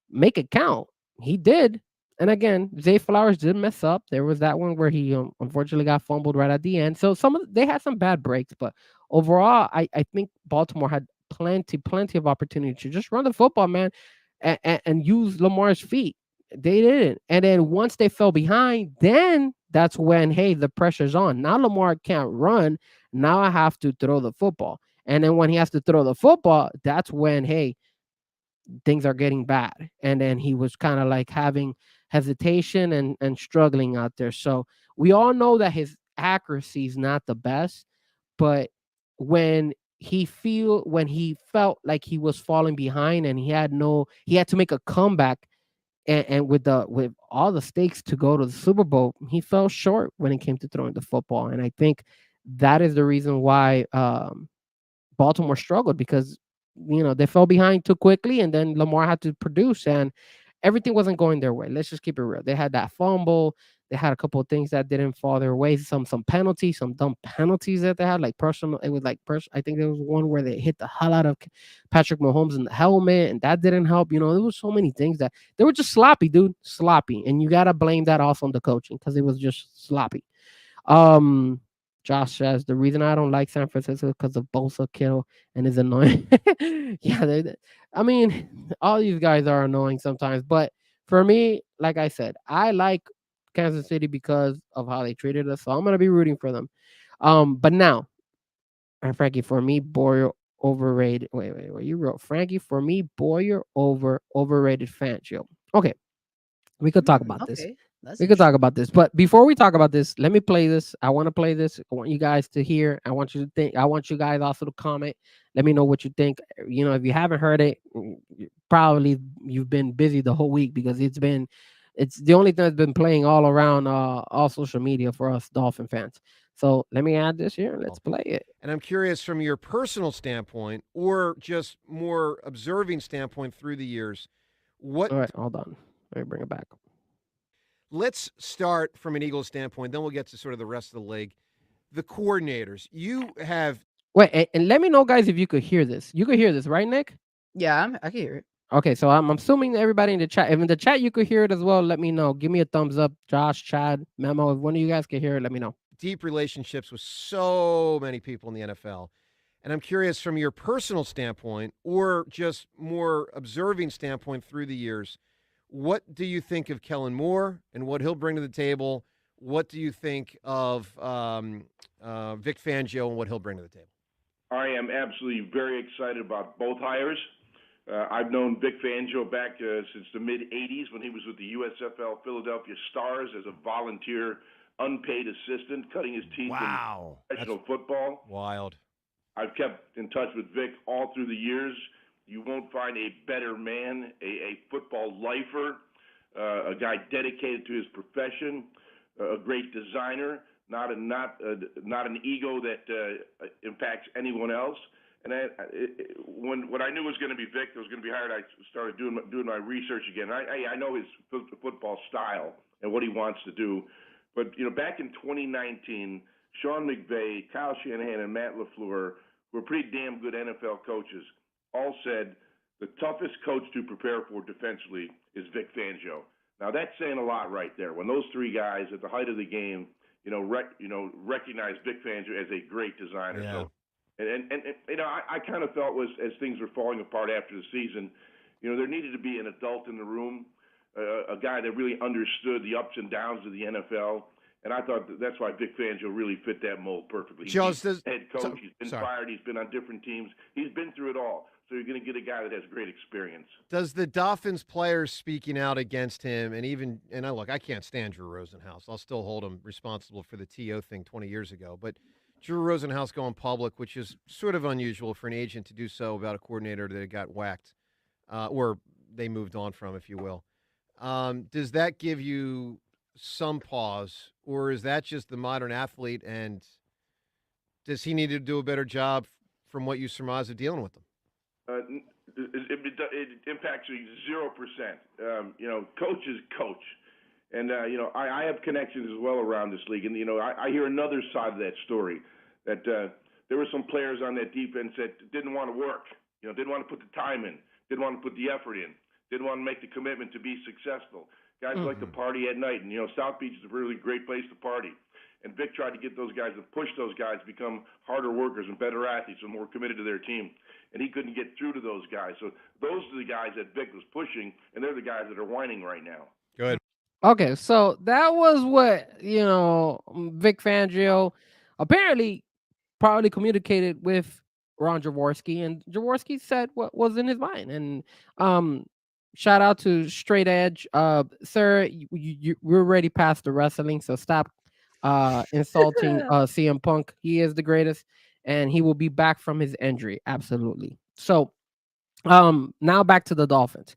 make it count. He did. And again, Zay Flowers did mess up. There was that one where he unfortunately got fumbled right at the end. So they had some bad breaks, but overall, I think Baltimore had plenty of opportunity to just run the football, man, and use Lamar's feet. They didn't. And then once they fell behind, then that's when, hey, the pressure's on. Now Lamar can't run. Now I have to throw the football. And then when he has to throw the football, that's when, hey, things are getting bad. And then he was kind of like having hesitation and struggling out there. So we all know that his accuracy is not the best, but when when he felt like he was falling behind and he had to make a comeback, and with all the stakes to go to the Super Bowl, he fell short when it came to throwing the football. And I think that is the reason why Baltimore struggled, because they fell behind too quickly, and then Lamar had to produce, and everything wasn't going their way. Let's just keep it real. They had that fumble. They had a couple of things that didn't fall their way. Some penalties, some dumb penalties that they had, like personal. It was like I think there was one where they hit the hell out of Patrick Mahomes in the helmet, and that didn't help. There was so many things that they were just sloppy, dude, sloppy, and you gotta blame that also on the coaching because it was just sloppy. Um, Josh says the reason I don't like San Francisco is because of Bosa, Kittle, and is annoying. Yeah, I mean, all these guys are annoying sometimes, but for me, like I said, I like Kansas City because of how they treated us, so I'm gonna be rooting for them. But now, and Frankie, for me, Boyer overrated. Wait, you wrote Frankie for me, Boyer overrated Fangio. Okay, we could talk about this. Okay, that's We could talk interesting. about this, but before we talk about this, let me play this. I want to play this. I want you guys to hear. I want you to think. I want you guys also to comment. Let me know what you think. If you haven't heard it, probably you've been busy the whole week because it's the only thing that's been playing all around all social media for us Dolphin fans. So let me add this here. Let's play it. And I'm curious from your personal standpoint or just more observing standpoint through the years, what All right, hold on. Let me bring it back. Let's start from an Eagles standpoint, then we'll get to sort of the rest of the league. The coordinators, you have. Wait, and let me know, guys, if you could hear this. You could hear this, right, Nick? Yeah, I can hear it. Okay, so I'm assuming everybody in the chat. If in the chat you could hear it as well, let me know. Give me a thumbs up, Josh, Chad, Memo. If one of you guys can hear it, let me know. Deep relationships with so many people in the NFL. And I'm curious from your personal standpoint or just more observing standpoint through the years, what do you think of Kellen Moore and what he'll bring to the table? What do you think of Vic Fangio and what he'll bring to the table? I am absolutely very excited about both hires. I've known Vic Fangio back since the mid-'80s when he was with the USFL Philadelphia Stars as a volunteer, unpaid assistant, cutting his teeth in professional football. Wild. I've kept in touch with Vic all through the years. You won't find a better man, a football lifer, a guy dedicated to his profession, a great designer, not an ego that impacts anyone else. And when I knew it was going to be Vic, it was going to be hired, I started doing my research again. I know his football style and what he wants to do. But back in 2019, Sean McVay, Kyle Shanahan, and Matt LaFleur were pretty damn good NFL coaches. All said the toughest coach to prepare for defensively is Vic Fangio. Now that's saying a lot right there. When those three guys at the height of the game, recognize Vic Fangio as a great designer. Yeah. So, and I kind of felt as things were falling apart after the season, there needed to be an adult in the room, a guy that really understood the ups and downs of the NFL. And I thought that's why Vic Fangio really fit that mold perfectly. He's head coach. He's been fired. He's been on different teams. He's been through it all. So you're going to get a guy that has great experience. Does the Dolphins players speaking out against him, look, I can't stand Drew Rosenhaus. I'll still hold him responsible for the TO thing 20 years ago. But Drew Rosenhaus going public, which is sort of unusual for an agent to do so about a coordinator that got whacked, or they moved on from, if you will. Does that give you some pause, or is that just the modern athlete, and does he need to do a better job from what you surmise of dealing with them? It impacts you 0%. Coach is coach. And, I have connections as well around this league. And, I hear another side of that story, that there were some players on that defense that didn't want to work, didn't want to put the time in, didn't want to put the effort in, didn't want to make the commitment to be successful. Guys like to party at night. And, South Beach is a really great place to party. And Vic tried to get those guys and push those guys to become harder workers and better athletes and more committed to their team. And he couldn't get through to those guys. So those are the guys that Vic was pushing, and they're the guys that are whining right now. Good. Okay, so that was what, Vic Fangio apparently probably communicated with Ron Jaworski, and Jaworski said what was in his mind. And shout out to Straight Edge. Sir, we're already past the wrestling, so stop insulting CM Punk. He is the greatest, and he will be back from his injury. Absolutely. So now back to the Dolphins.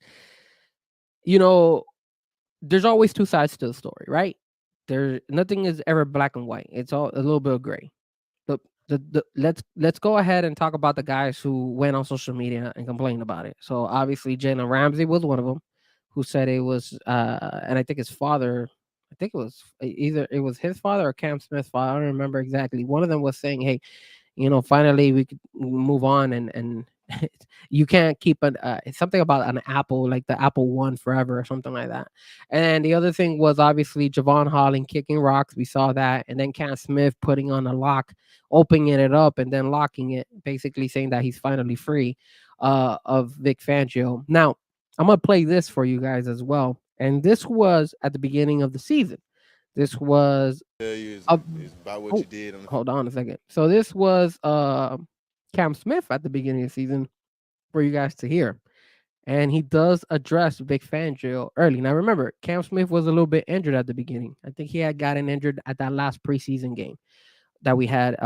There's always two sides to the story, right? Nothing is ever black and white. It's all a little bit of gray. Let's go ahead and talk about the guys who went on social media and complained about it. So obviously Jalen Ramsey was one of them, who said it was and I think his father, I think it was either it was his father or Cam Smith's father. I don't remember exactly. One of them was saying, hey, finally we could move on, and you can't keep something about an apple, like the Apple One forever or something like that. And the other thing was obviously Javon Holland kicking rocks. We saw that. And then Cam Smith putting on a lock, opening it up and then locking it, basically saying that he's finally free of Vic Fangio. Now, I'm going to play this for you guys as well. And this was at the beginning of the season. This was it's about what you did. Hold on a second. So this was Cam Smith at the beginning of the season for you guys to hear. And he does address Vic Fangio early. Now remember, Cam Smith was a little bit injured at the beginning. I think he had gotten injured at that last preseason game that we had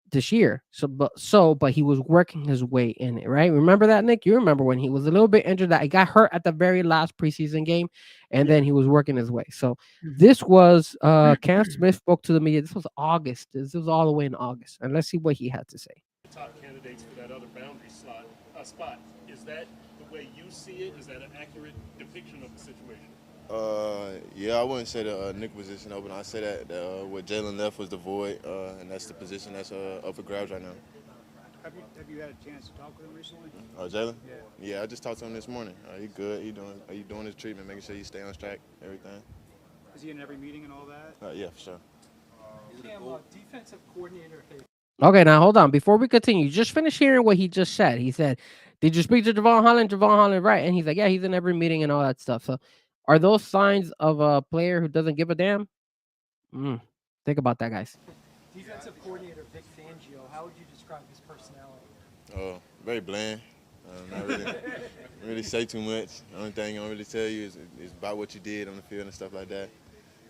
this year. But he was working his way in it, right? Remember that, Nick? You remember when he was a little bit injured, that he got hurt at the very last preseason game, and then he was working his way. So this was Cam Smith spoke to the media. This was August. This was all the way in August. And let's see what he had to say. Top candidates for that other boundary spot. Is that the way you see it? Is that an accurate depiction of the situation? Yeah, I wouldn't say the nickel position open. I say that what Jalen left was the void, and that's the position that's up for grabs right now. Have you had a chance to talk with him recently? Jalen? Yeah, I just talked to him this morning. He good. He doing his treatment, making sure he stay on track, everything. Is he in every meeting and all that? Yeah, for sure. Cam, defensive coordinator. Okay, now hold on. Before we continue, just finish hearing what he just said. He said, did you speak to Javon Holland? Javon Holland, right? And he's like, yeah, he's in every meeting and all that stuff. So are those signs of a player who doesn't give a damn? Think about that, guys. Defensive coordinator Vic Fangio, how would you describe his personality? Very bland. Not really say too much. The only thing I'm really tell you is about what you did on the field and stuff like that.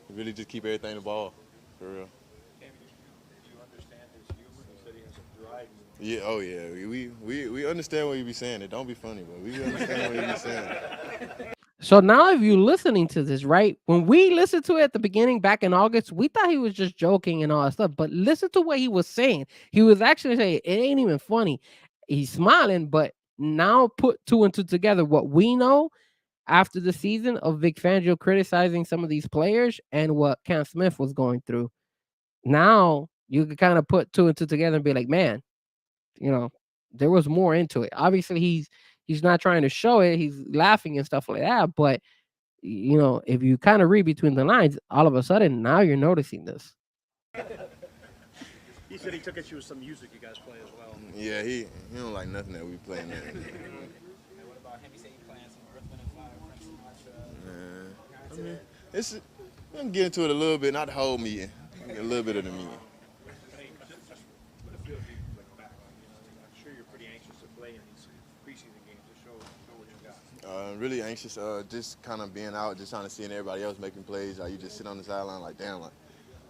You really just keep everything the ball, for real. Yeah, oh yeah. We understand what you be saying. It don't be funny, but we understand what you be saying. So now if you're listening to this, right? When we listened to it at the beginning back in August, we thought he was just joking and all that stuff. But listen to what he was saying. He was actually saying it ain't even funny. He's smiling, but now put two and two together. What we know after the season of Vic Fangio criticizing some of these players and what Cam Smith was going through. Now you can kind of put two and two together and be like, man, there was more into it. Obviously, he's not trying to show it. He's laughing and stuff like that. But, if you kind of read between the lines, all of a sudden, now you're noticing this. He said he took issue with some music you guys play as well. Yeah, he don't like nothing that we playing there. What about him? He said he playing some Earth, Wind & Fire, Frank Sinatra. We can get into it a little bit, not the whole meeting, a little bit of the meeting. I'm sure you're pretty anxious to play in these preseason games to show what you got? Really anxious, just kind of being out, just trying to see everybody else making plays. You just sit on the sideline like, damn, like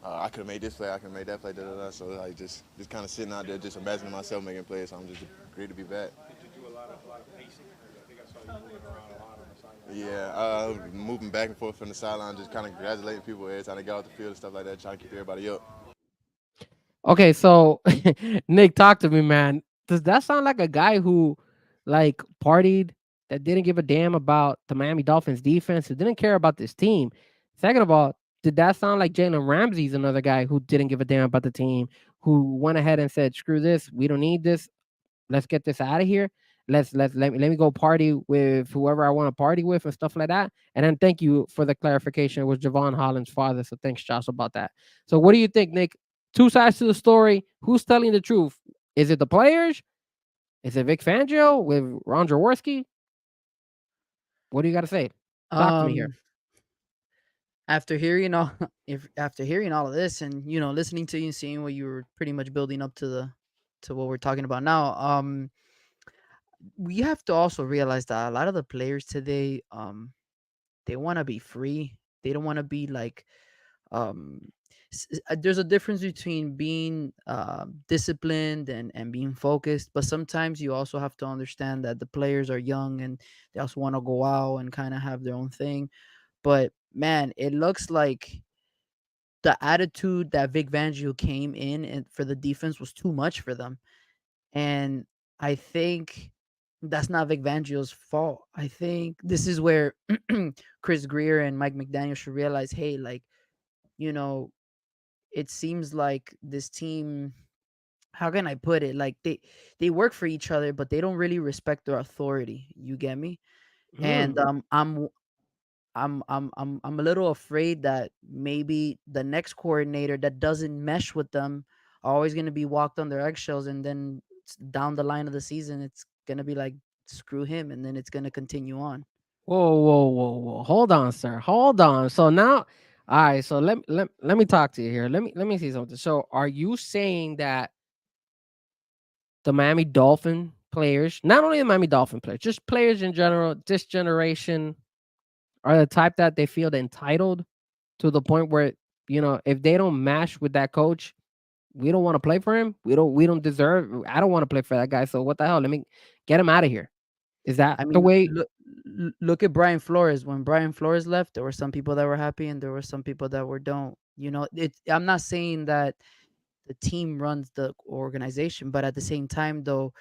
I could have made this play, I could have made that play, da da da. So like just kind of sitting out there, just imagining myself making plays. So I'm just great to be back. Did you do a lot of pacing? I think I saw you moving around a lot on the sideline. Yeah, moving back and forth from the sideline, just kind of congratulating people every time they got off the field and stuff like that, trying to keep everybody up. Okay, so Nick, talk to me, man. Does that sound like a guy who like partied, that didn't give a damn about the Miami Dolphins defense, who didn't care about this team? Second of all, did that sound like Jalen Ramsey's another guy who didn't give a damn about the team, who went ahead and said, "Screw this, we don't need this. Let's get this out of here. Let me go party with whoever I want to party with and stuff like that." And then thank you for the clarification. It was Javon Holland's father, so thanks, Josh, about that. So what do you think, Nick? Two sides to the story. Who's telling the truth? Is it the players? Is it Vic Fangio with Ron Jaworski? What do you got to say? Talk to me here. After hearing all after hearing all of this, and listening to you and seeing what you were pretty much building up to what we're talking about now, we have to also realize that a lot of the players today, they want to be free. They don't want to be like, um there's a difference between being disciplined and being focused, but sometimes you also have to understand that the players are young and they also want to go out and kind of have their own thing. But man, it looks like the attitude that Vic Fangio came in and for the defense was too much for them. And I think that's not Vic Fangio's fault. I think this is where Chris Greer and Mike McDaniel should realize, hey, like, you know, it seems like this team, how can I put it? Like they work for each other, but they don't really respect their authority. You get me? And I'm a little afraid that maybe the next coordinator that doesn't mesh with them are always going to be walked on their eggshells, and then down the line of the season, it's going to be like screw him, and then it's going to continue on. Whoa, whoa, whoa, whoa. Hold on, sir. Hold on. So now, all right. So let me talk to you here. Let me see something. So are you saying that the Miami Dolphin players, not only the Miami Dolphin players, just players in general, this generation, are the type that they feel entitled to the point where, if they don't match with that coach, we don't want to play for him. We don't deserve. I don't want to play for that guy. So what the hell? Let me get him out of here. Is that I the mean, way? look at Brian Flores. When Brian Flores left, there were some people that were happy and there were some people that were don't. I'm not saying that the team runs the organization, but at the same time, though,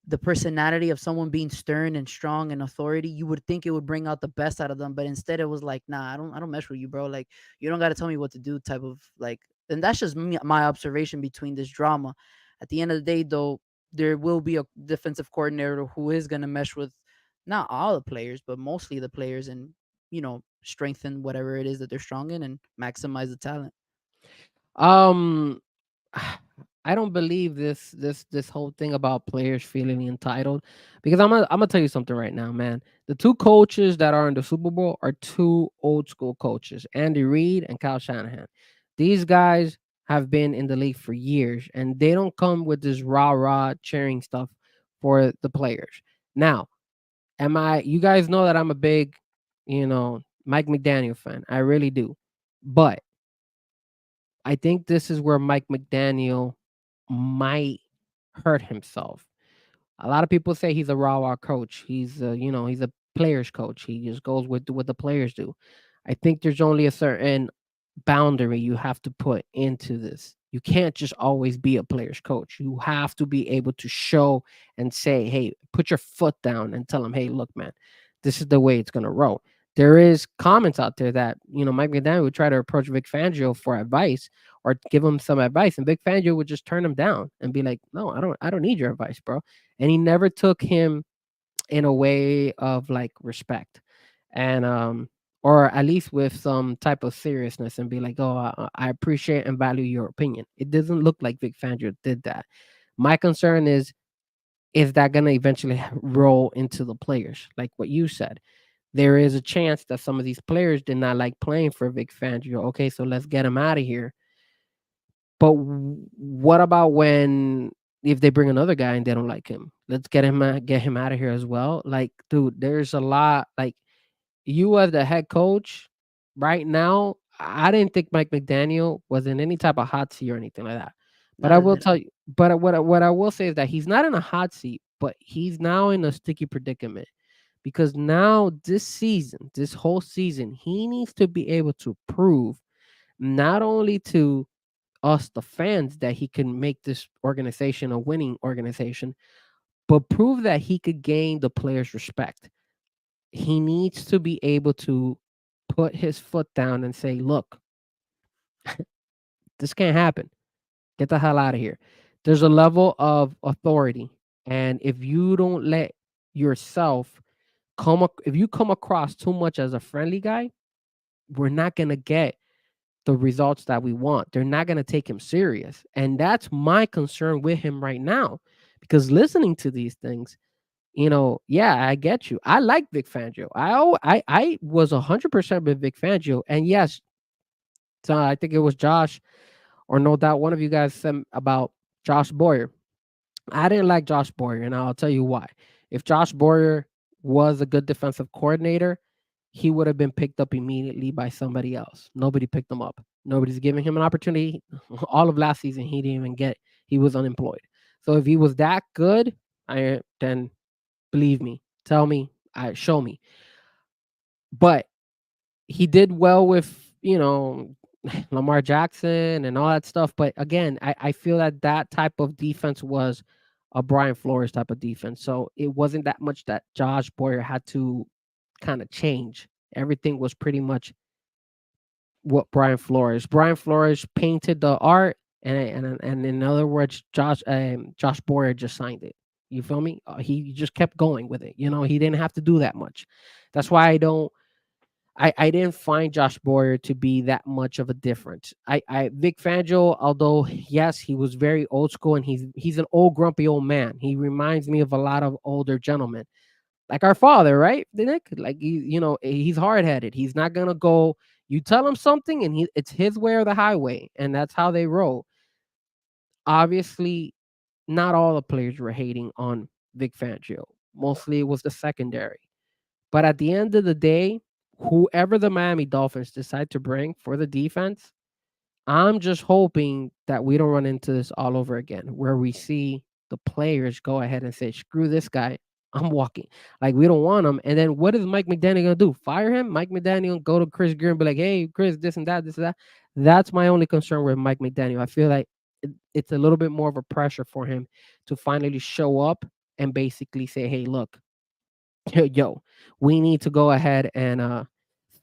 the personality of someone being stern and strong and authority, you would think it would bring out the best out of them, but instead it was like, nah, I don't mess with you, bro. Like, you don't got to tell me what to do, type of like. And that's just my observation between this drama. At the end of the day, though, there will be a defensive coordinator who is going to mesh with not all the players, but mostly the players, and strengthen whatever it is that they're strong in and maximize the talent. Um, I don't believe this whole thing about players feeling entitled, because I'm gonna tell you something right now, man. The two coaches that are in the Super Bowl are two old school coaches, Andy Reid and Kyle Shanahan. These guys have been in the league for years, and they don't come with this rah rah cheering stuff for the players. Now, you guys know that I'm a big, Mike McDaniel fan. I really do, but I think this is where Mike McDaniel might hurt himself. A lot of people say he's a raw coach. He's a players coach. He just goes with what the players do. I think there's only a certain boundary you have to put into this. You can't just always be a player's coach. You have to be able to show and say, hey, put your foot down and tell them, hey, look, man, this is the way it's going to roll. There is comments out there that, Mike McDaniel would try to approach Vic Fangio for advice or give him some advice, and Vic Fangio would just turn him down and be like, no, I don't need your advice, bro. And he never took him in a way of like respect, and or at least with some type of seriousness, and be like, oh, I appreciate and value your opinion. It doesn't look like Vic Fangio did that. My concern is that going to eventually roll into the players, like what you said? There is a chance that some of these players did not like playing for Vic Fangio. Okay, so let's get him out of here. But what about when if they bring another guy and they don't like him, let's get him out of here as well. Like, dude, there's a lot. Like, you as the head coach right now, I didn't think Mike McDaniel was in any type of hot seat or anything like that. But I Neither will did tell I. you, but what I will say is that he's not in a hot seat, but he's now in a sticky predicament because now this season, this whole season, he needs to be able to prove not only to us, the fans, that he can make this organization a winning organization, but prove that he could gain the players' respect. He needs to be able to put his foot down and say, look, this can't happen. Get the hell out of here. There's a level of authority. And if you don't let yourself if you come across too much as a friendly guy, we're not going to get the results that we want. They're not going to take him serious. And that's my concern with him right now. Because listening to these things, yeah, I get you. I like Vic Fangio. I was 100% with Vic Fangio. And yes, so I think it was Josh, or no doubt one of you guys said about Josh Boyer. I didn't like Josh Boyer, and I'll tell you why. If Josh Boyer was a good defensive coordinator, he would have been picked up immediately by somebody else. Nobody picked him up. Nobody's giving him an opportunity. All of last season, he didn't even get it. He was unemployed. So if he was that good, then believe me, tell me, show me. But he did well with, Lamar Jackson and all that stuff. But again, I feel that that type of defense was a Brian Flores type of defense. So it wasn't that much that Josh Boyer had to kind of change. Everything was pretty much what Brian Flores painted the art, and in other words, Josh Boyer just signed it. You feel me? He just kept going with it. He didn't have to do that much. That's why I didn't find Josh Boyer to be that much of a difference. Vic Fangio, although yes, he was very old school, and he's an old grumpy old man. He reminds me of a lot of older gentlemen, like our father, right, Nick? Like he's hard headed. He's not gonna go. You tell him something, and it's his way or the highway, and that's how they roll. Obviously, not all the players were hating on Vic Fangio. Mostly, it was the secondary. But at the end of the day, whoever the Miami Dolphins decide to bring for the defense, I'm just hoping that we don't run into this all over again, where we see the players go ahead and say, "Screw this guy, I'm walking." Like, we don't want him. And then what is Mike McDaniel gonna do? Fire him? Mike McDaniel go to Chris Greer and be like, "Hey, Chris, this and that, this and that." That's my only concern with Mike McDaniel. I feel like it's a little bit more of a pressure for him to finally show up and basically say, "Hey, look, yo, we need to go ahead and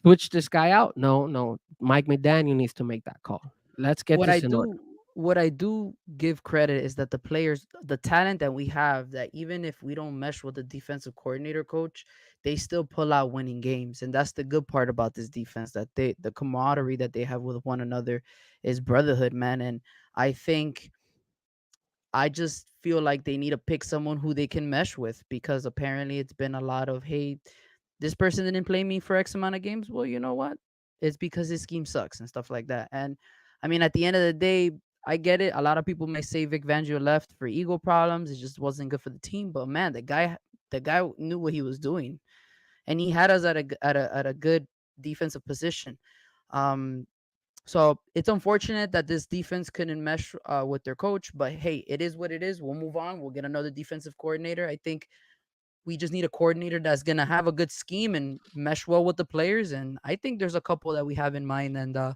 switch this guy out." No, no, Mike McDaniel needs to make that call. Let's get what I this in order. do what I do give credit is that the players, the talent that we have, that even if we don't mesh with the defensive coordinator coach, they still pull out winning games. And that's the good part about this defense, that the camaraderie that they have with one another is brotherhood, man. And I think I just feel like they need to pick someone who they can mesh with, because apparently it's been a lot of, hey, this person didn't play me for X amount of games. Well, you know what? It's because his scheme sucks and stuff like that. And I mean, at the end of the day, I get it. A lot of people may say Vic Fangio left for ego problems. It just wasn't good for the team. But man, the guy knew what he was doing, and he had us at a good defensive position. Um, so it's unfortunate that this defense couldn't mesh with their coach. But hey, it is what it is. We'll move on. We'll get another defensive coordinator. I think we just need a coordinator that's gonna have a good scheme and mesh well with the players. And I think there's a couple that we have in mind. And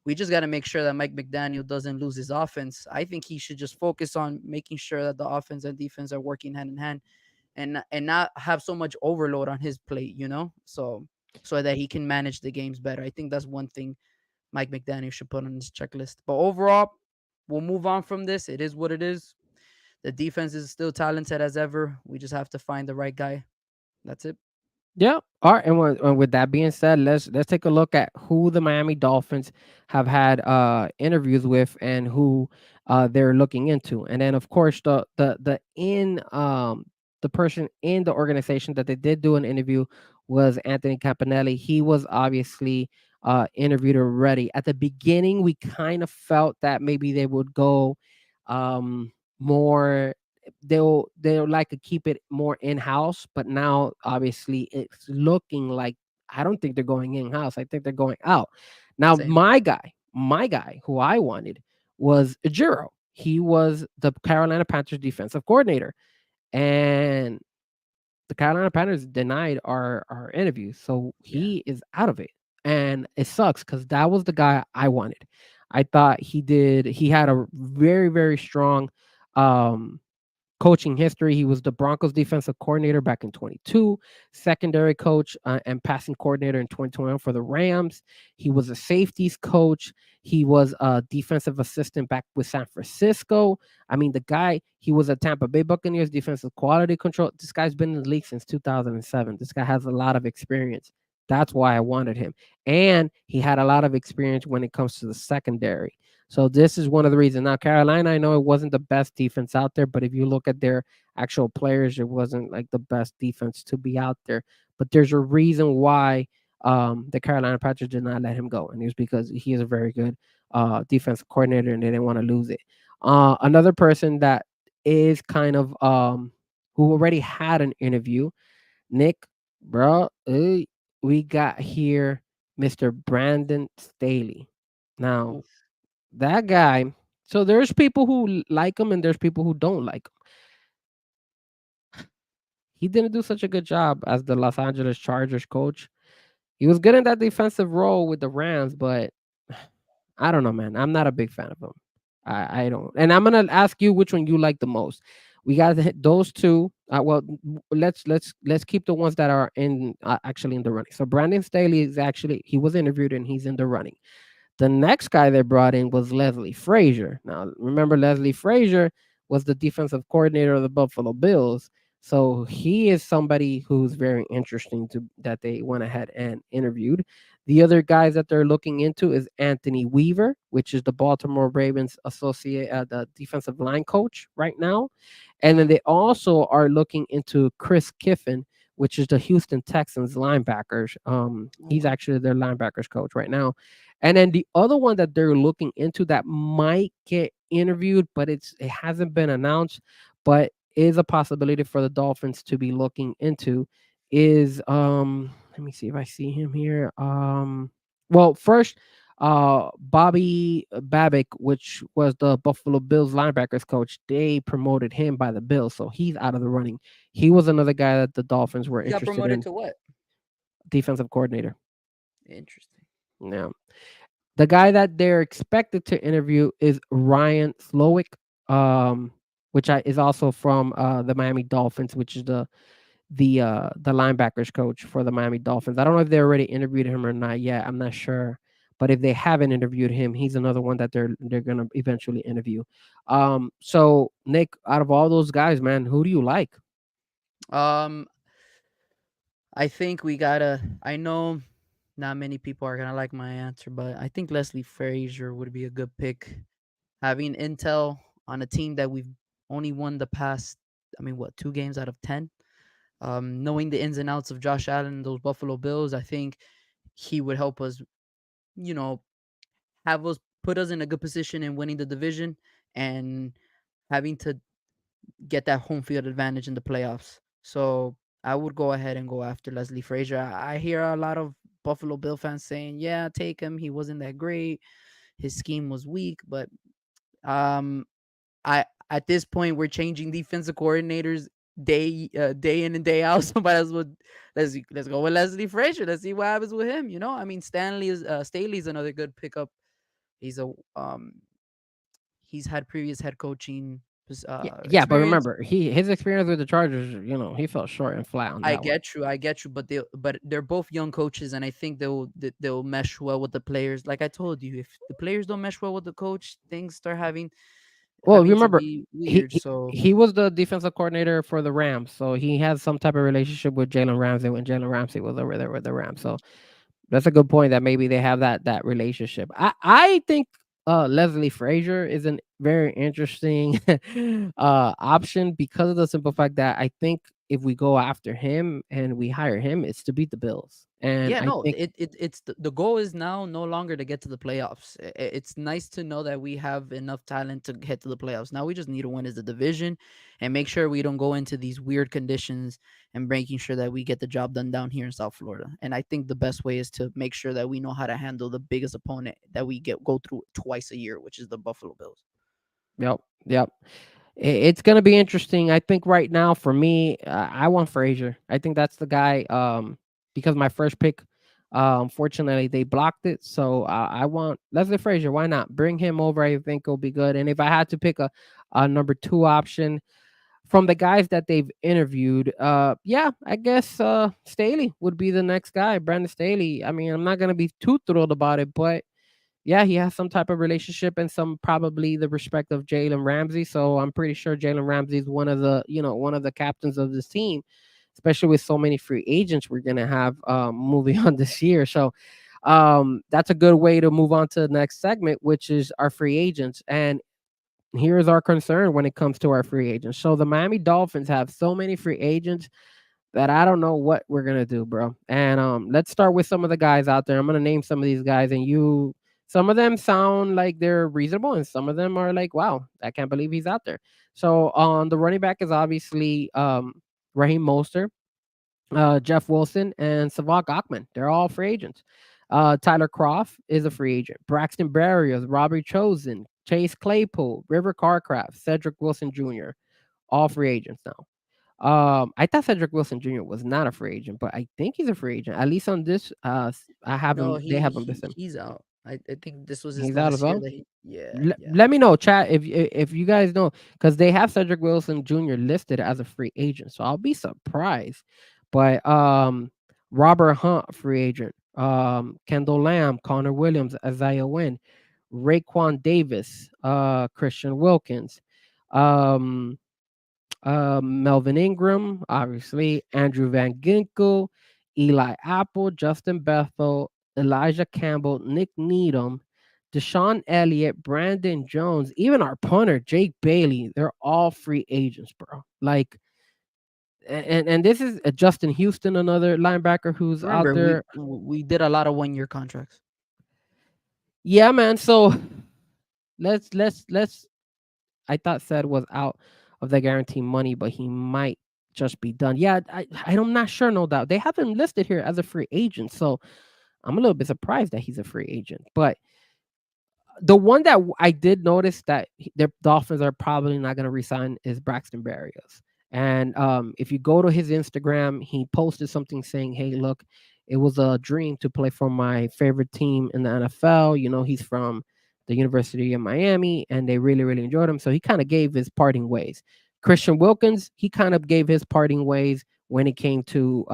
we just got to make sure that Mike McDaniel doesn't lose his offense. I think he should just focus on making sure that the offense and defense are working hand in hand, and not have so much overload on his plate. So that he can manage the games better. I think that's one thing Mike McDaniel should put on his checklist. But overall, we'll move on from this. It is what it is. The defense is still talented as ever. We just have to find the right guy. That's it. Yeah. All right. And with that being said, let's take a look at who the Miami Dolphins have had interviews with, and who they're looking into. And then of course the person in the organization that they did do an interview was Anthony Campanelli. He was obviously interviewed already. At the beginning, we kind of felt that maybe they would go more. They'll like to keep it more in house, but now obviously it's looking like I don't think they're going in house. I think they're going out. Now, Same. my guy who I wanted was Ejiro. He was the Carolina Panthers defensive coordinator, and the Carolina Panthers denied our interview, so Yeah. he is out of it, and it sucks because that was the guy I wanted. I thought he had a very strong um coaching history. He was the Broncos defensive coordinator back in 22, secondary coach and passing coordinator in 2021 for the Rams. He was a safeties coach. He was a defensive assistant back with San Francisco. I mean, the guy, he was a Tampa Bay Buccaneers defensive quality control. This guy's been in the league since 2007. This guy has a lot of experience. That's why I wanted him. And he had a lot of experience when it comes to the secondary. So this is one of the reasons. Now, Carolina, I know it wasn't the best defense out there, but if you look at their actual players, it wasn't like the best defense to be out there. But there's a reason why the Carolina Panthers did not let him go, and it was because he is a very good defensive coordinator, and they didn't want to lose it. Another person that is kind of who already had an interview, Nick, bro, we got here Mr. Brandon Staley. Now, Oof. that guy, so there's people who like him and there's people who don't like him. He didn't do such a good job as the Los Angeles Chargers coach. He was good in that defensive role with the Rams, but I don't know, man. I'm not a big fan of him. I don't. And I'm gonna ask you which one you like the most. We got to hit those two. Let's keep the ones that are in actually in the running. So Brandon Staley is actually he was interviewed and he's in the running. The next guy they brought in was Leslie Frazier. Now, remember, Leslie Frazier was the defensive coordinator of the Buffalo Bills. So he is somebody who's very interesting to that they went ahead and interviewed. The other guys that they're looking into is Anthony Weaver, which is the Baltimore Ravens associate, the defensive line coach right now, and then they also are looking into Chris Kiffin, which is the Houston Texans linebackers. He's Ooh. actually their linebackers coach right now. And then the other one that they're looking into that might get interviewed, but it hasn't been announced, but is a possibility for the Dolphins to be looking into is let me see if I see him here. Well, first Bobby Babick, which was the Buffalo Bills linebackers coach, they promoted him by the Bills, so he's out of the running. He was another guy that the Dolphins were He got interested promoted in, to what? defensive coordinator. Interesting. Yeah. The guy that they're expected to interview is Ryan Slowick, which is also from the Miami Dolphins, which is the linebackers coach for the Miami Dolphins. I don't know if they already interviewed him or not yet. I'm not sure, but if they haven't interviewed him, he's another one that they're gonna eventually interview. So Nick, out of all those guys, man, who do you like? Um, I think we gotta. I know not many people are gonna like my answer, but I think Leslie Frazier would be a good pick. Having intel on a team that we've only won the past, I mean, what, 2 games out of 10. Knowing the ins and outs of Josh Allen and those Buffalo Bills, I think he would help us. You know, have us put us in a good position in winning the division and having to get that home field advantage in the playoffs. So I would go ahead and go after Leslie Frazier. I hear a lot of Buffalo Bill fans saying, "Yeah, take him. He wasn't that great. His scheme was weak." But um, I at this point we're changing defensive coordinators day in and day out. So might as well let's go with Leslie Frazier. Let's see what happens with him. I mean, Staley's another good pickup. He's a he's had previous head coaching Yeah, but experience. remember, his experience with the Chargers, he fell short and flat on that one. I get you, but they're both young coaches, and I think they'll mesh well with the players. Like I told you, if the players don't mesh well with the coach, things start Well, having to remember, be he, weird. he So he was the defensive coordinator for the Rams, so he has some type of relationship with Jalen Ramsey when Jalen Ramsey was over there with the Rams. So that's a good point that maybe they have that relationship. I think Leslie Frazier is a very interesting option because of the simple fact that I think if we go after him and we hire him, it's to beat the Bills. And Yeah, I no, think, it's the goal is now no longer to get to the playoffs. It's nice to know that we have enough talent to get to the playoffs. Now we just need to win as the division and make sure we don't go into these weird conditions and making sure that we get the job done down here in South Florida. And I think the best way is to make sure that we know how to handle the biggest opponent that we get go through twice a year, which is the Buffalo Bills. yep, yep. It's gonna be interesting. I think right now for me, I want Frazier. I think that's the guy. Because my first pick, unfortunately, they blocked it. So I want Leslie Frazier. Why not bring him over? I think it'll be good. And if I had to pick a number two option from the guys that they've interviewed, yeah, I guess Staley would be the next guy. Brandon Staley. I mean, I'm not gonna be too thrilled about it, but yeah, he has some type of relationship and some probably the respect of Jalen Ramsey. So I'm pretty sure Jalen Ramsey is one of the, one of the captains of this team, especially with so many free agents we're gonna have moving on this year. So that's a good way to move on to the next segment, which is our free agents. And here's our concern when it comes to our free agents. So the Miami Dolphins have so many free agents that I don't know what we're gonna do, bro. And let's start with some of the guys out there. I'm gonna name some of these guys, and some of them sound like they're reasonable, and some of them are like, wow, I can't believe he's out there. So on the running back is obviously Raheem Mostert, Jeff Wilson, and Savak Achman. They're all free agents. Tyler Croft is a free agent. Braxton Berrios, Robbie Chosen, Chase Claypool, River Carcraft, Cedric Wilson Jr. All free agents now. I thought Cedric Wilson Jr. was not a free agent, but I think he's a free agent. At least on this, I have No, him. They have him listed. he's out. I think this was his He's out as last year well. that yeah, yeah. Let me know, chat, if you guys know, because they have Cedric Wilson Jr. listed as a free agent, so I'll be surprised. But Robert Hunt, free agent. Kendall Lamb, Connor Williams, Isaiah Wynn, Raekwon Davis, Christian Wilkins, um, Melvin Ingram, obviously, Andrew Van Ginkel, Eli Apple, Justin Bethel, Elijah Campbell, Nick Needham, Deshaun Elliott, Brandon Jones, even our punter, Jake Bailey. They're all free agents, bro. Like, and this is Justin Houston, another linebacker who's out Remember, there. we did a lot of 1 year contracts. Yeah, man. So let's I thought Sed was out of the guarantee money, but he might just be done. Yeah, I'm not sure, no doubt. They have him listed here as a free agent, so I'm a little bit surprised that he's a free agent. But the one that I did notice that the Dolphins are probably not going to resign is Braxton Berrios. And if you go to his Instagram, he posted something saying, "Hey, look, it was a dream to play for my favorite team in the NFL. You know, he's from the University of Miami, and they really, really enjoyed him." So he kind of gave his parting ways. Christian Wilkins, he kind of gave his parting ways when it came to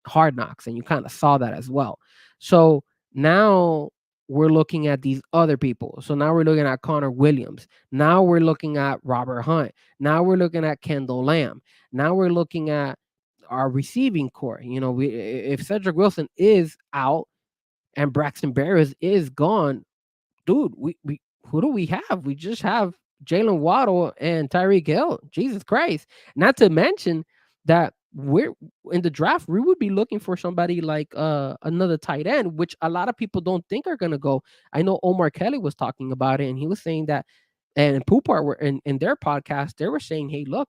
Hard Knocks, and you kind of saw that as well. So now we're looking at these other people. So now we're looking at Connor Williams. Now we're looking at Robert Hunt. Now we're looking at Kendall Lamb. Now we're looking at our receiving core. You know, if Cedric Wilson is out and Braxton Berrios is gone, dude, we who do we have? We just have Jalen Waddle and Tyreek Hill. Jesus Christ. Not to mention that we're in the draft, we would be looking for somebody like another tight end, which a lot of people don't think are gonna go. I know Omar Kelly was talking about it, and he was saying that, and Poupart were in their podcast, they were saying, hey, look,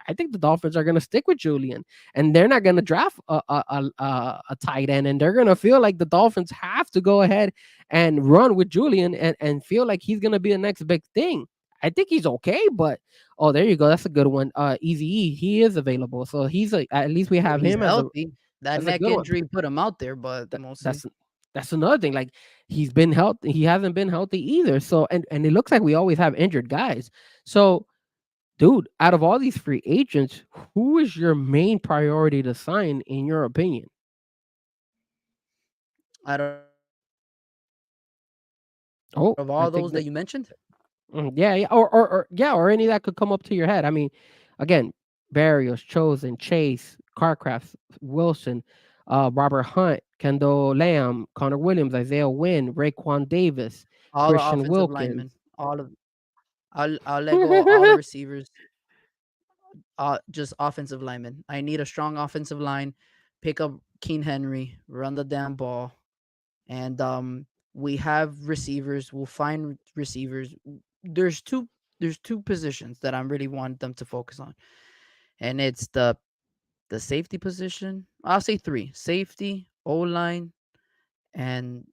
I think the Dolphins are going to stick with Julian, and they're not going to draft a tight end, and they're going to feel like the Dolphins have to go ahead and run with Julian and feel like he's going to be the next big thing. I think he's okay, but oh, there you go. That's a good one. Easy E, he is available, so at least we have He's him healthy. That as a neck good one. injury put him out there, but That, mostly that's another thing. Like he's been healthy, he hasn't been healthy either. So and it looks like we always have injured guys. So dude, out of all these free agents, who is your main priority to sign in your opinion? out Oh, of I all think those that that you mentioned, yeah, yeah, or yeah, or any that could come up to your head. I mean, again, Barrios, Chosen, Chase, Carcraft, Wilson, Robert Hunt, Kendall Lamb, Connor Williams, Isaiah Wynn, Raekwon Davis, all the Christian offensive Wilkins. linemen, all of I'll let go of all the receivers. just offensive linemen. I need a strong offensive line. Pick up Keen Henry, run the damn ball, and we have receivers. We'll find receivers. There's two. There's two positions that I really want them to focus on, and it's the safety position. I'll say three: safety, O line, and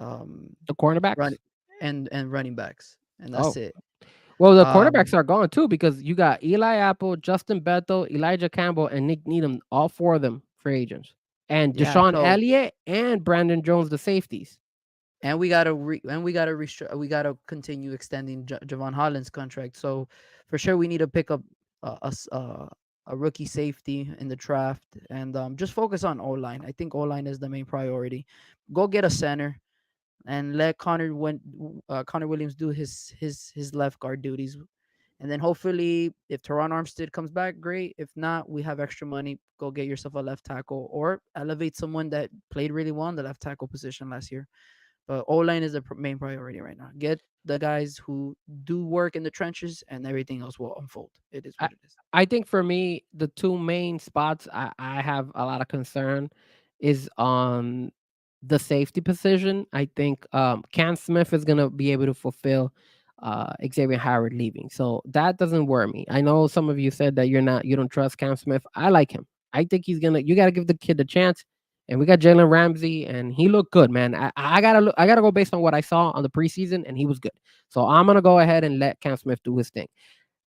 um The cornerbacks. run and running backs, and that's Oh, it. well, the cornerbacks Um, are gone too because you got Eli Apple, Justin Bethel, Elijah Campbell, and Nick Needham. All four of them free agents, and yeah. Deshaun So Elliott and Brandon Jones, the safeties. and we gotta continue extending Javon Holland's contract. So for sure, we need to pick up a rookie safety in the draft and just focus on O line. I think O line is the main priority. Go get a center and let Connor Williams do his left guard duties. And then hopefully, if Teron Armstead comes back, great. If not, we have extra money. Go get yourself a left tackle or elevate someone that played really well in the left tackle position last year. But O line is the main priority right now. Get the guys who do work in the trenches, and everything else will unfold. It is I, what it is. I think for me, the two main spots I have a lot of concern is on the safety position. I think Cam Smith is gonna be able to fulfill Xavier Howard leaving. So that doesn't worry me. I know some of you said that you don't trust Cam Smith. I like him. I think he's gonna you gotta give the kid a chance. And we got Jalen Ramsey, and he looked good, man. I gotta go based on what I saw on the preseason, and he was good. So I'm gonna go ahead and let Cam Smith do his thing.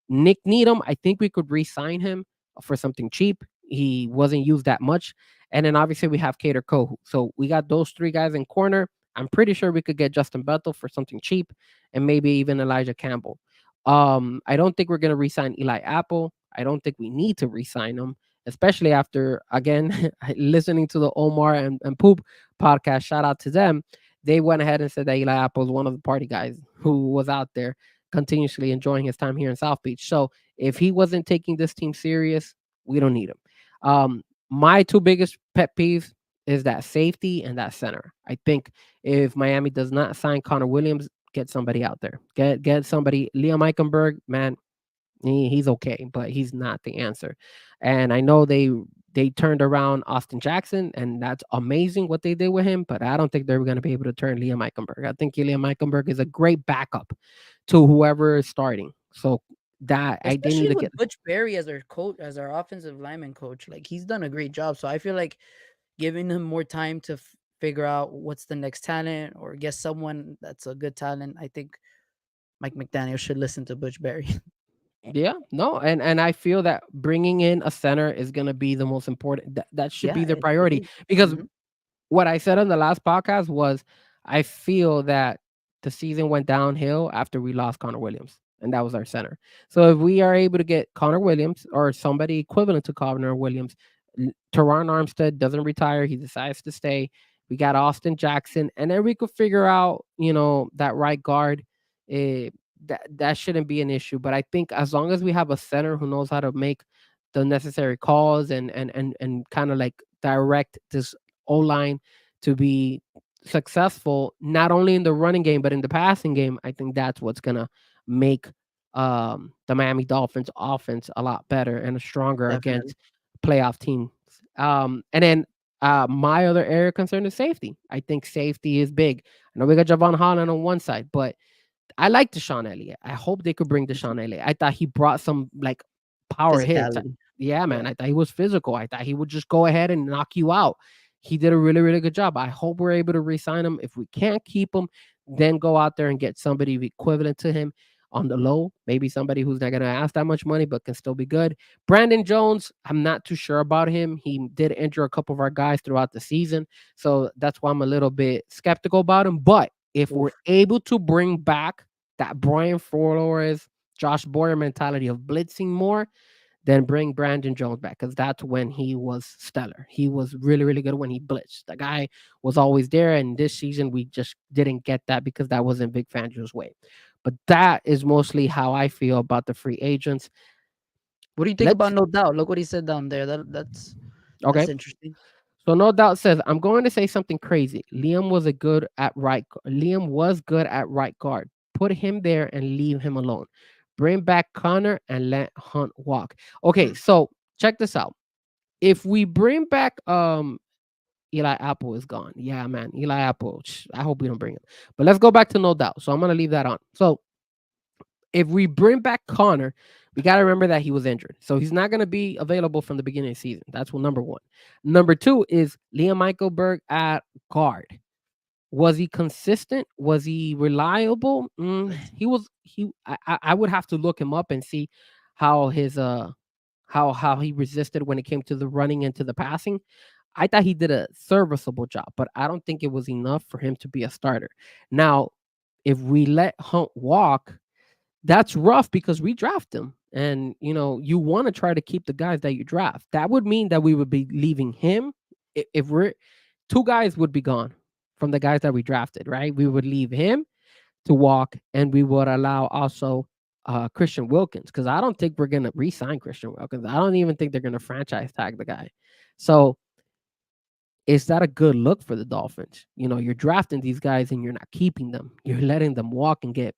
Nick Needham, I think we could re-sign him for something cheap. He wasn't used that much. And then obviously we have Cater Kohu. So we got those three guys in corner. I'm pretty sure we could get Justin Bethel for something cheap and maybe even Elijah Campbell. I don't think we're gonna re-sign Eli Apple. I don't think we need to re-sign him, especially after again listening to the Omar and Poop podcast. Shout out to them. They went ahead and said that Eli Apple is one of the party guys who was out there continuously enjoying his time here in South Beach. So if he wasn't taking this team serious, we don't need him. My two biggest pet peeves is that safety and that center. I think if Miami does not sign Connor Williams, get somebody out there. Get somebody. Liam Eichenberg, man, he's okay, but he's not the answer. And I know they turned around Austin Jackson, and that's amazing what they did with him. But I don't think they're going to be able to turn Liam Eichenberg. I think Liam Eichenberg is a great backup to whoever is starting. So that they need Especially to with get. Butch Berry as our coach, as our offensive lineman coach, like he's done a great job. So I feel like giving him more time to figure out what's the next talent or get someone that's a good talent. I think Mike McDaniel should listen to Butch Berry. Yeah, no, and I feel that bringing in a center is going to be the most important. That should Yeah, be the it priority is. because Mhm. what I said on the last podcast was I feel that the season went downhill after we lost Connor Williams, and that was our center. So if we are able to get Connor Williams or somebody equivalent to Connor Williams, Teron Armstead doesn't retire, he decides to stay. We got Austin Jackson, and then we could figure out, that right guard. eh, that shouldn't be an issue. But I think as long as we have a center who knows how to make the necessary calls and kind of like direct this O line to be successful, not only in the running game but in the passing game, I think that's what's gonna make the Miami Dolphins offense a lot better and stronger Definitely. against playoff teams. And then my other area of concern is safety. I think safety is big. I know we got Javon Holland on one side, but I like Deshaun Elliott. I hope they could bring Me too. Deshaun Elliott. I thought he brought some like power hits. Physicality. Yeah, man. Yeah. I thought he was physical. I thought he would just go ahead and knock you out. He did a really, really good job. I hope we're able to re-sign him. If we can't keep him, then go out there and get somebody equivalent to him on the low. Maybe somebody who's not going to ask that much money, but can still be good. Brandon Jones, I'm not too sure about him. He did injure a couple of our guys throughout the season. So that's why I'm a little bit skeptical about him. But if we're Oof. able to bring back that Brian Flores, Josh Boyer mentality of blitzing more, then bring Brandon Jones back because that's when he was stellar. He was really, really good when he blitzed. The guy was always there, and this season we just didn't get that because that wasn't Vic Fangio's way. But that is mostly how I feel about the free agents. What do you think Let's about No Doubt? Look what he said down there. okay. That's interesting. So no doubt says I'm going to say something crazy. Liam was good at right guard. Put him there and leave him alone. Bring back Connor and let Hunt walk. Okay, so check this out. If we bring back Eli Apple is gone. Yeah, man. Eli Apple. I hope we don't bring him. But let's go back to no doubt. So I'm gonna leave that on. So if we bring back Connor, we got to remember that he was injured. So he's not going to be available from the beginning of the season. That's number one. Number two is Liam Eichelberg at guard. Was he consistent? Was he reliable? He was. I would have to look him up and see how his how he resisted when it came to the running into the passing. I thought he did a serviceable job, but I don't think it was enough for him to be a starter. Now, if we let Hunt walk, that's rough because we draft him. And you want to try to keep the guys that you draft. That would mean that we would be leaving him. If we're two guys would be gone from the guys that we drafted, right? We would leave him to walk, and we would allow also Christian Wilkins, because I don't think we're gonna re-sign Christian Wilkins. I don't even think they're gonna franchise tag the guy. So is that a good look for the Dolphins? You're drafting these guys and you're not keeping them. You're letting them walk and get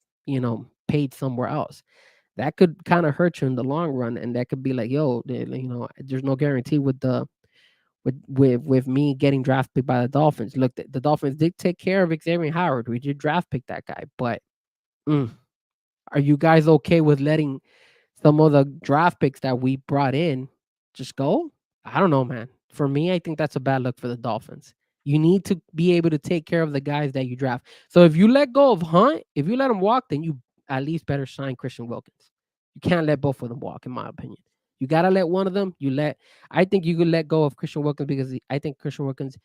paid somewhere else. That could kind of hurt you in the long run, and that could be like, yo, there's no guarantee with the with me getting draft picked by the Dolphins. Look, the Dolphins did take care of Xavier Howard. We did draft pick that guy, but are you guys okay with letting some of the draft picks that we brought in just go? I don't know, man. For me, I think that's a bad look for the Dolphins. You need to be able to take care of the guys that you draft. So if you let go of Hunt, if you let him walk, then you at least better sign Christian Wilkins. You can't let both of them walk, in my opinion. You gotta let one of them. I think you could let go of Christian Wilkins because I think Christian Wilkins,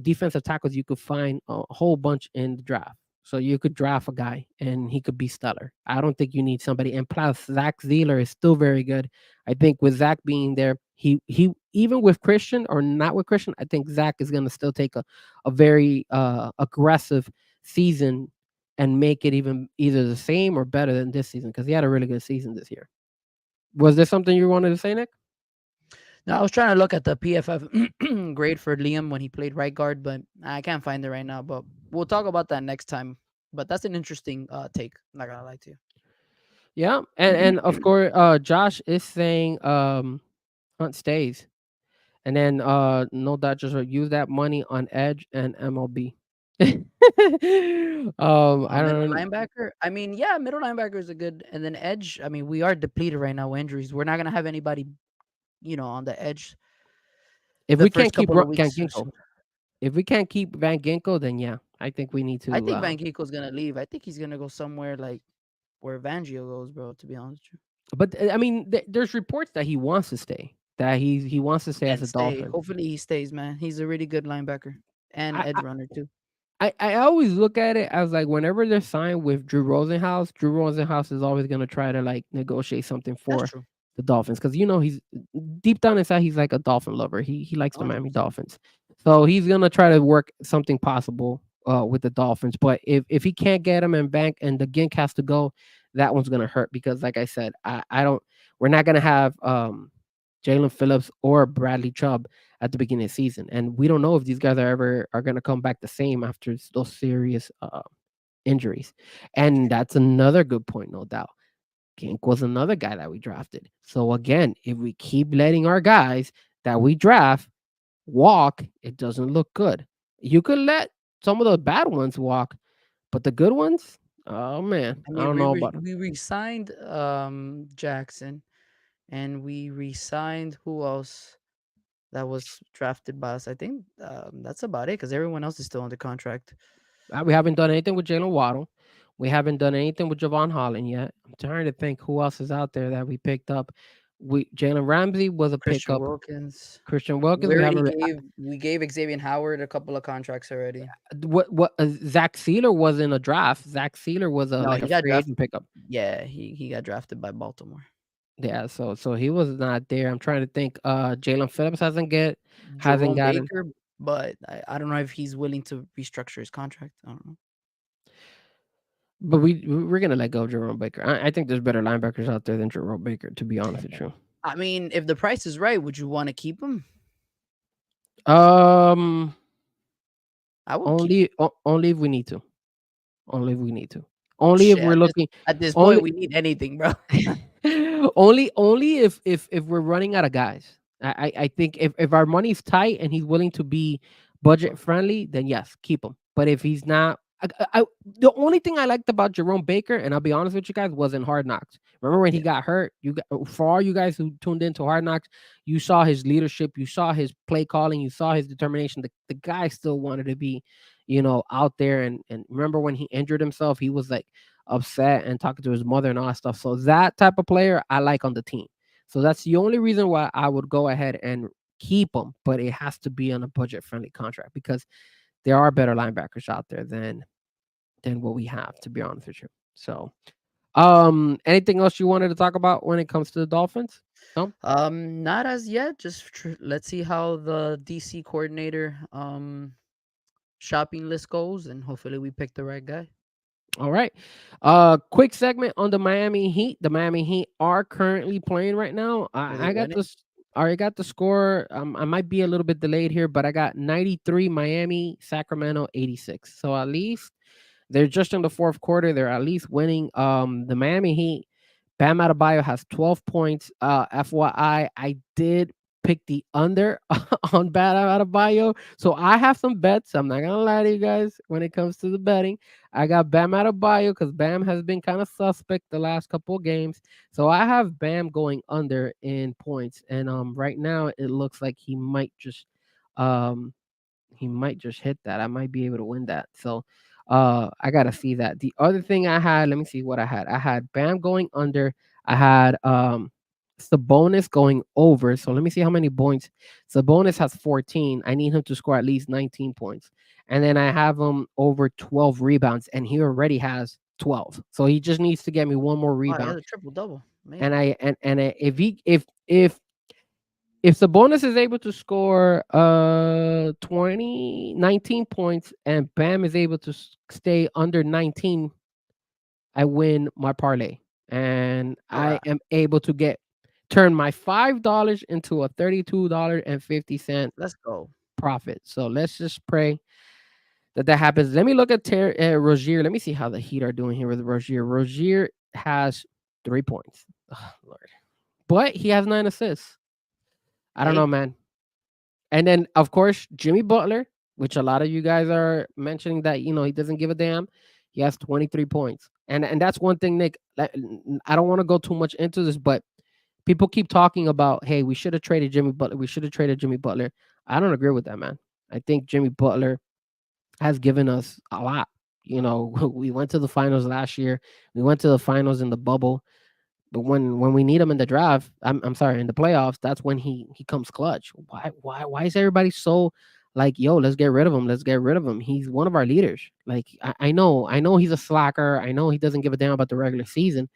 defensive tackles, you could find a whole bunch in the draft. So you could draft a guy and he could be stellar. I don't think you need somebody. And plus, Zach Zeeler is still very good. I think with Zach being there, he even with Christian or not with Christian, I think Zach is going to still take a very aggressive season and make it even either the same or better than this season, because he had a really good season this year. Was there something you wanted to say, Nick? No, I was trying to look at the PFF grade for Liam when he played right guard, but I can't find it right now. But we'll talk about that next time. But that's an interesting take. I'm not gonna lie to you. Yeah, and of course, Josh is saying Hunt stays, and then no doubt just use that money on Edge and MLB. I Middle don't know. linebacker. I mean, yeah, middle linebacker is a good, and then edge. I mean, we are depleted right now with injuries. We're not gonna have anybody, on the edge. If The we can't first keep couple of Van weeks. Ginkel, if we can't keep Van Ginkel, then yeah, I think we need to. I think Van Ginkel's gonna leave. I think he's gonna go somewhere like where Vangio goes, bro. To be honest with you. But I mean, there's reports that he wants to stay. That he wants to stay as a Dolphin. Hopefully he stays, man. He's a really good linebacker and I, edge runner too. I always look at it as like whenever they're signed with Drew Rosenhaus is always gonna try to like negotiate something That's for true. the Dolphins, because he's deep down inside he's like a Dolphin lover. He likes the Miami 100%. Dolphins, so he's gonna try to work something possible with the Dolphins. But if he can't get him and bank and the Gink has to go, that one's gonna hurt, because like I said, I don't. We're not gonna have Jalen Phillips or Bradley Chubb at the beginning of the season, and we don't know if these guys are going to come back the same after those serious injuries. And that's another good point, no doubt. Gink was another guy that we drafted. So again, if we keep letting our guys that we draft walk, it doesn't look good. You could let some of the bad ones walk, but the good ones, oh man, I I mean, don't know about we re-signed Jackson, and we re-signed who else that was drafted by us. I think that's about it because everyone else is still under contract. We haven't done anything with Jalen Waddle. We haven't done anything with Javon Holland yet. I'm trying to think who else is out there that we picked up. Jalen Ramsey was a Christian pickup. Wilkins. Christian Wilkins. We We already haven't. we gave Xavier Howard a couple of contracts already. What Zach Sealer was in a draft. Zach Sealer was No, like he a got free drafted. agent pickup. Yeah, he got drafted by Baltimore. Yeah, so he was not there. I'm trying to think. Jalen Phillips hasn't Jerome gotten. Baker, but I don't know if he's willing to restructure his contract. I don't know. But we're gonna let go of Jerome Baker. I think there's better linebackers out there than Jerome Baker, to be honest with you. I mean, if the price is right, would you want to keep him? I would keep only if we need to. Only if we need to. Only if Shit, we're looking, at this point, only we need anything, bro. only if we're running out of guys. I think if our money's tight and he's willing to be budget friendly, then yes, keep him. But if he's not, the only thing I liked about Jerome Baker, and I'll be honest with you guys, was in Hard Knocks. Remember when he Yeah, got hurt? For all you guys who tuned into Hard Knocks, you saw his leadership, you saw his play calling, you saw his determination. The guy still wanted to be, out there. And remember when he injured himself, he was like upset and talking to his mother and all that stuff. So that type of player I like on the team. So that's the only reason why I would go ahead and keep him, but it has to be on a budget friendly contract because there are better linebackers out there than what we have, to be honest with you. So anything else you wanted to talk about when it comes to the Dolphins? No? not as yet. Just let's see how the DC coordinator shopping list goes, and hopefully we pick the right guy. All right. Quick segment on the Miami Heat. The Miami Heat are currently playing right now. Are they I got winning? this. I already got the score. I might be a little bit delayed here, but I got 93 Miami, Sacramento 86. So at least they're just in the fourth quarter. They're at least winning. The Miami Heat, Bam Adebayo has 12 points. FYI, I did pick the under on Bam Adebayo. So I have some bets. I'm not gonna lie to you guys when it comes to the betting. I got Bam Adebayo because Bam has been kind of suspect the last couple of games. So I have Bam going under in points. And right now it looks like um he might just hit that. I might be able to win that. So I gotta see that. The other thing I had, let me see what I had. I had Bam going under. I had Sabonis going over. So let me see how many points. Sabonis has 14. I need him to score at least 19 points. And then I have him over 12 rebounds, and he already has 12. So he just needs to get me one more Wow, he has rebound. a triple double. And Amazing. if Sabonis is able to score 19 points and Bam is able to stay under 19, I win my parlay. And All I right, am able to turn my $5 into a $32.50 let's go. profit. So let's just pray that happens. Let me look at Rozier. Let me see how the Heat are doing here with Rozier. Rozier has 3 points. Oh, Lord. But he has 9 assists. I don't know, Hey, man. And then, of course, Jimmy Butler, which a lot of you guys are mentioning that, he doesn't give a damn. He has 23 points. And that's one thing, Nick. I don't want to go too much into this, but people keep talking about, hey, we should have traded Jimmy Butler. We should have traded Jimmy Butler. I don't agree with that, man. I think Jimmy Butler has given us a lot. We went to the finals last year. We went to the finals in the bubble. But when we need him in the draft, I'm sorry, in the playoffs, that's when he comes clutch. Why is everybody so like, yo, let's get rid of him. Let's get rid of him. He's one of our leaders. Like I know he's a slacker. I know he doesn't give a damn about the regular season,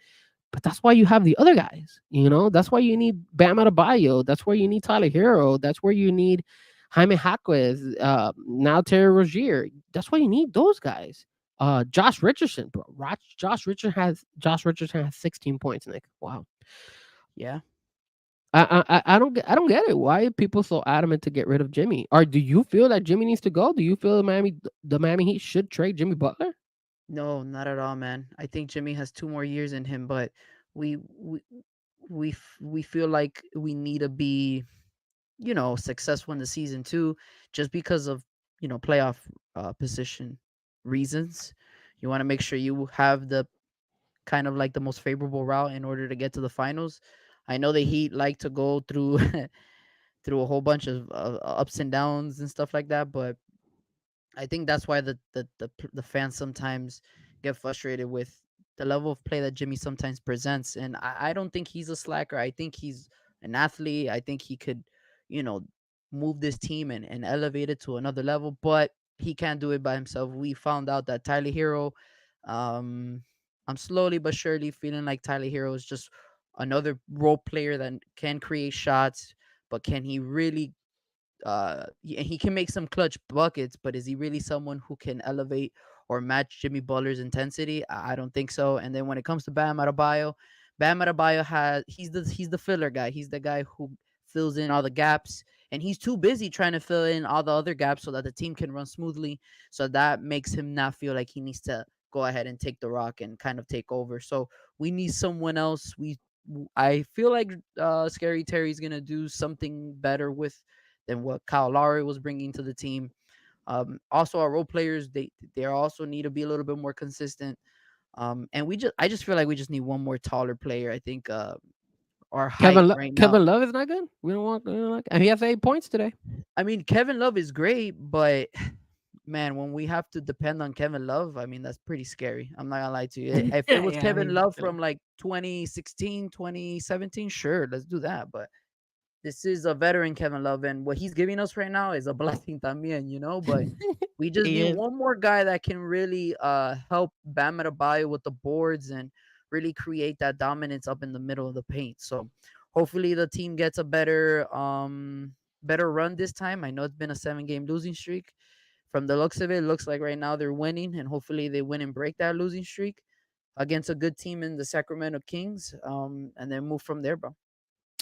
but that's why you have the other guys. That's why you need Bam Adebayo. That's where you need Tyler Hero. That's where you need Jaime Jaquez. Now Terry Rozier. That's why you need those guys. Josh Richardson, bro. Josh Richardson has 16 points, Nick. Wow. yeah. I don't get it. Why are people so adamant to get rid of Jimmy? Or do you feel that Jimmy needs to go? Do you feel the Miami Heat should trade Jimmy Butler? No, not at all, man. I think Jimmy has 2 more years in him, but we we we feel like we need to be, successful in the season too, just because of playoff position reasons. You want to make sure you have the kind of like the most favorable route in order to get to the finals. I know the Heat like to go through through a whole bunch of ups and downs and stuff like that, but I think that's why the fans sometimes get frustrated with the level of play that Jimmy sometimes presents. And I don't think he's a slacker. I think he's an athlete. I think he could, you know, move this team and elevate it to another level, but he can't do it by himself. We found out that Tyler Hero, um, I'm slowly but surely feeling like Tyler Hero is just another role player that can create shots, but can he really and he can make some clutch buckets, but is he really someone who can elevate or match Jimmy Butler's intensity? I don't think so. And then when it comes to Bam Adebayo has he's the filler guy. He's the guy who fills in all the gaps, and he's too busy trying to fill in all the other gaps so that the team can run smoothly. So that makes him not feel like he needs to go ahead and take the rock and kind of take over. So we need someone else. I feel like Scary Terry's gonna do something better with than what Kyle Lowry was bringing to the team. Also, our role players they also need to be a little bit more consistent. And I just feel like we just need one more taller player. I think our height right now. Kevin Love is not good. We don't like, and he has 8 points today. I mean, Kevin Love is great, but man, when we have to depend on Kevin Love, I mean, that's pretty scary. I'm not gonna lie to you. If it was Yeah, I Kevin mean, Love from like 2016, 2017, sure, let's do that. But this is a veteran Kevin Love, and what he's giving us right now is a blessing también, you know. But we just he need is. one more guy that can really help Bam Adebayo with the boards and really create that dominance up in the middle of the paint. So hopefully the team gets a better run this time. I know it's been a 7-game losing streak. From the looks of it, looks like right now they're winning, and hopefully they win and break that losing streak against a good team in the Sacramento Kings, and then move from there, bro.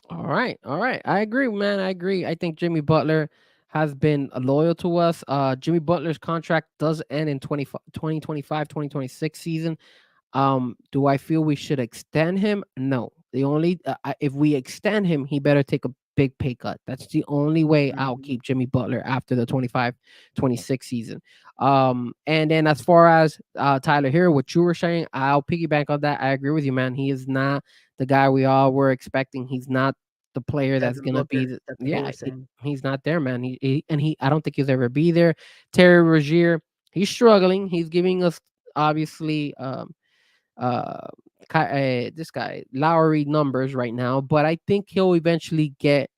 All right, all right. I agree, man. I agree. I think Jimmy Butler has been loyal to us. Jimmy Butler's contract does end in 2025-2026 season. Do I feel we should extend him? No. The only if we extend him, he better take a big pay cut. That's the only way I'll Mhm. keep Jimmy Butler after the 25-26 season. And then as far as Tyler here, what you were saying, I'll piggyback on that. I agree with you, man. He is not the guy we all were expecting. He's not the player that's Devin gonna be Booker, the, that's what they yeah, were saying. he's not there, man. He I don't think he'll ever be there. Terry Rozier, he's struggling. He's giving us obviously uh, this guy Lowry numbers right now, but I think he'll eventually get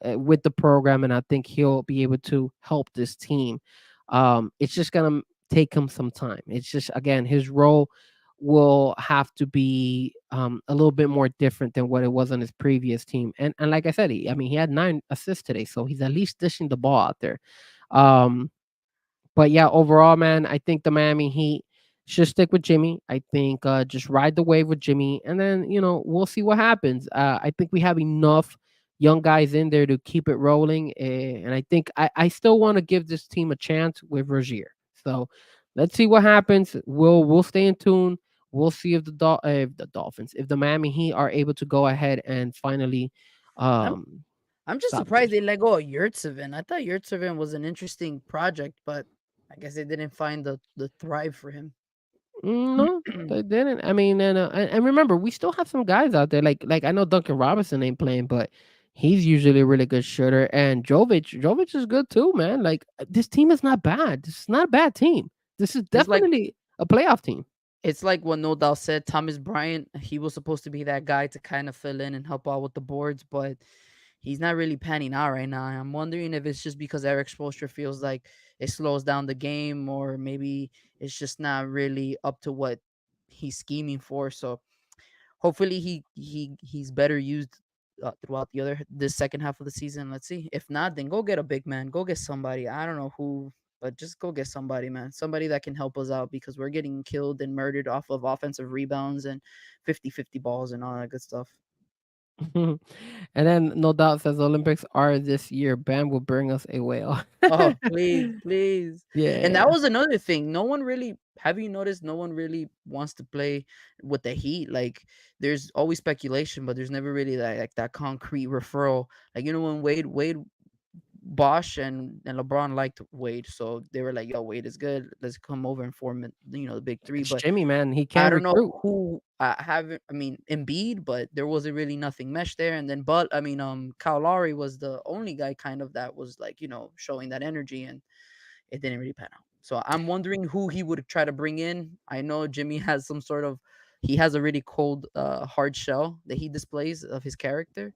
with the program, and I think he'll be able to help this team. It's just gonna take him some time. It's just again his role will have to be a little bit more different than what it was on his previous team. And like I said, I mean he had 9 assists today, so he's at least dishing the ball out there. Um, but yeah, overall, man, I think the Miami Heat should stick with Jimmy. I think just ride the wave with Jimmy, and then we'll see what happens. I think we have enough young guys in there to keep it rolling, and I think I still want to give this team a chance with Rozier. So let's see what happens. We'll stay in tune. We'll see if the Dolphins, if the Miami Heat are able to go ahead and finally I'm I'm just stop surprised this. they let go of Yurtseven. I thought Yurtseven was an interesting project, but I guess they didn't find the thrive for him. No, they didn't. I mean, and remember, we still have some guys out there. Like I know Duncan Robinson ain't playing, but he's usually a really good shooter. And Jovic is good too, man. Like this team is not bad. This is not a bad team. This is It's like definitely a playoff team. it's like what No Doubt said. Thomas Bryant, he was supposed to be that guy to kind of fill in and help out with the boards, but he's not really panning out right now. I'm wondering if it's just because Eric Spoelstra feels like it slows down the game, or maybe it's just not really up to what he's scheming for. So hopefully he's better used throughout this second half of the season. Let's see. If not, then go get a big man. Go get somebody. I don't know who, but just go get somebody, man. Somebody that can help us out because we're getting killed and murdered off of offensive rebounds and 50-50 balls and all that good stuff. And then No Doubt says Olympics are this year. Bam will bring us a whale. Oh, please, please. And Yeah. that was another thing. No one really, have you noticed, no one really wants to play with the Heat? Like, there's always speculation, but there's never really that concrete referral. Like, when Wade Bosch and LeBron liked Wade, so they were like, "Yo, Wade is good. Let's come over and form it, the big three." It's But Jimmy, man. He I can't don't know recruit. who haven't. I mean, Embiid, but there wasn't really nothing mesh there. And then, but I mean, Kyle Lowry was the only guy kind of that was like showing that energy, and it didn't really pan out. So I'm wondering who he would try to bring in. I know Jimmy has some sort of he has a really cold, hard shell that he displays of his character,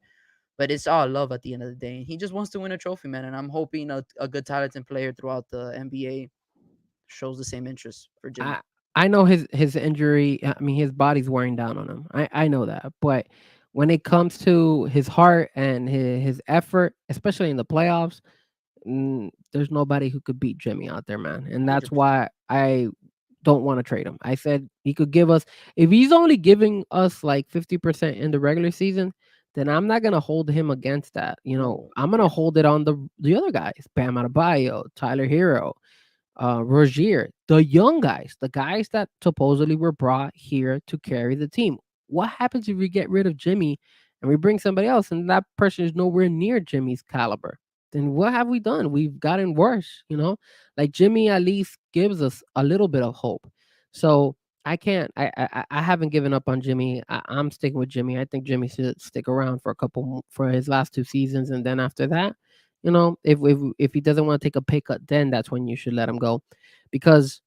but it's all love at the end of the day. He just wants to win a trophy, man. And I'm hoping a good talented player throughout the NBA shows the same interest for Jimmy. I I know his injury. I mean, his body's wearing down on him. I know that, but when it comes to his heart and his effort, especially in the playoffs, there's nobody who could beat Jimmy out there, man. And that's 100%. why I don't want to trade him. I said he could give us if he's only giving us like 50% in the regular season, then I'm not gonna hold him against that. No. I'm gonna Yeah. hold it on the other guys, Bam Adebayo, Tyler Hero. Rozier, the young guys, the guys that supposedly were brought here to carry the team. What happens if we get rid of Jimmy and we bring somebody else and that person is nowhere near Jimmy's caliber? Then what have we done? We've gotten worse, you know? Like Jimmy at least gives us a little bit of hope. So I can't. I haven't given up on Jimmy. I'm sticking with Jimmy. I think Jimmy should stick around for a couple for his last 2 seasons, and then after that, if he doesn't want to take a pay cut, then that's when you should let him go, because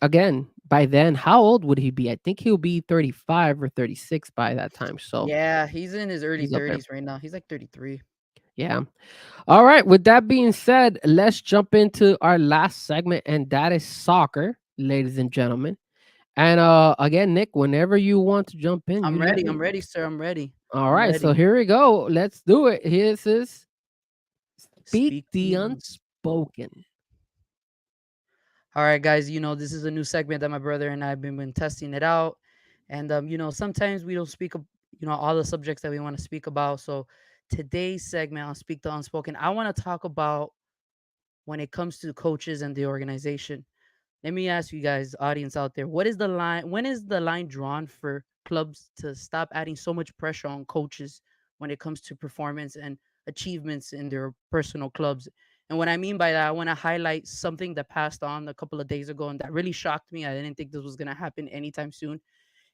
again, by then, how old would he be? I think he'll be 35 or 36 by that time. So Yeah, he's in his early he's up there. 30s right now. He's like 33. Yeah. All right. With that being said, let's jump into our last segment, and that is soccer, ladies and gentlemen. And again, Nick, whenever you want to jump in, I'm you let ready. me I'm know. ready, sir. I'm ready. All I'm right, so ready. here we go. Let's do it. Here's his Speak Speak the the Unspoken. All right, guys, this is a new segment that my brother and I have been testing it out. And, sometimes we don't speak, all the subjects that we want to speak about. So today's segment on Speak the Unspoken, I want to talk about when it comes to coaches and the organization. Let me ask you guys, audience out there, what is the line? When is the line drawn for clubs to stop adding so much pressure on coaches when it comes to performance and achievements in their personal clubs? And what I mean by that, I want to highlight something that passed on a couple of days ago and that really shocked me. I didn't think this was going to happen anytime soon.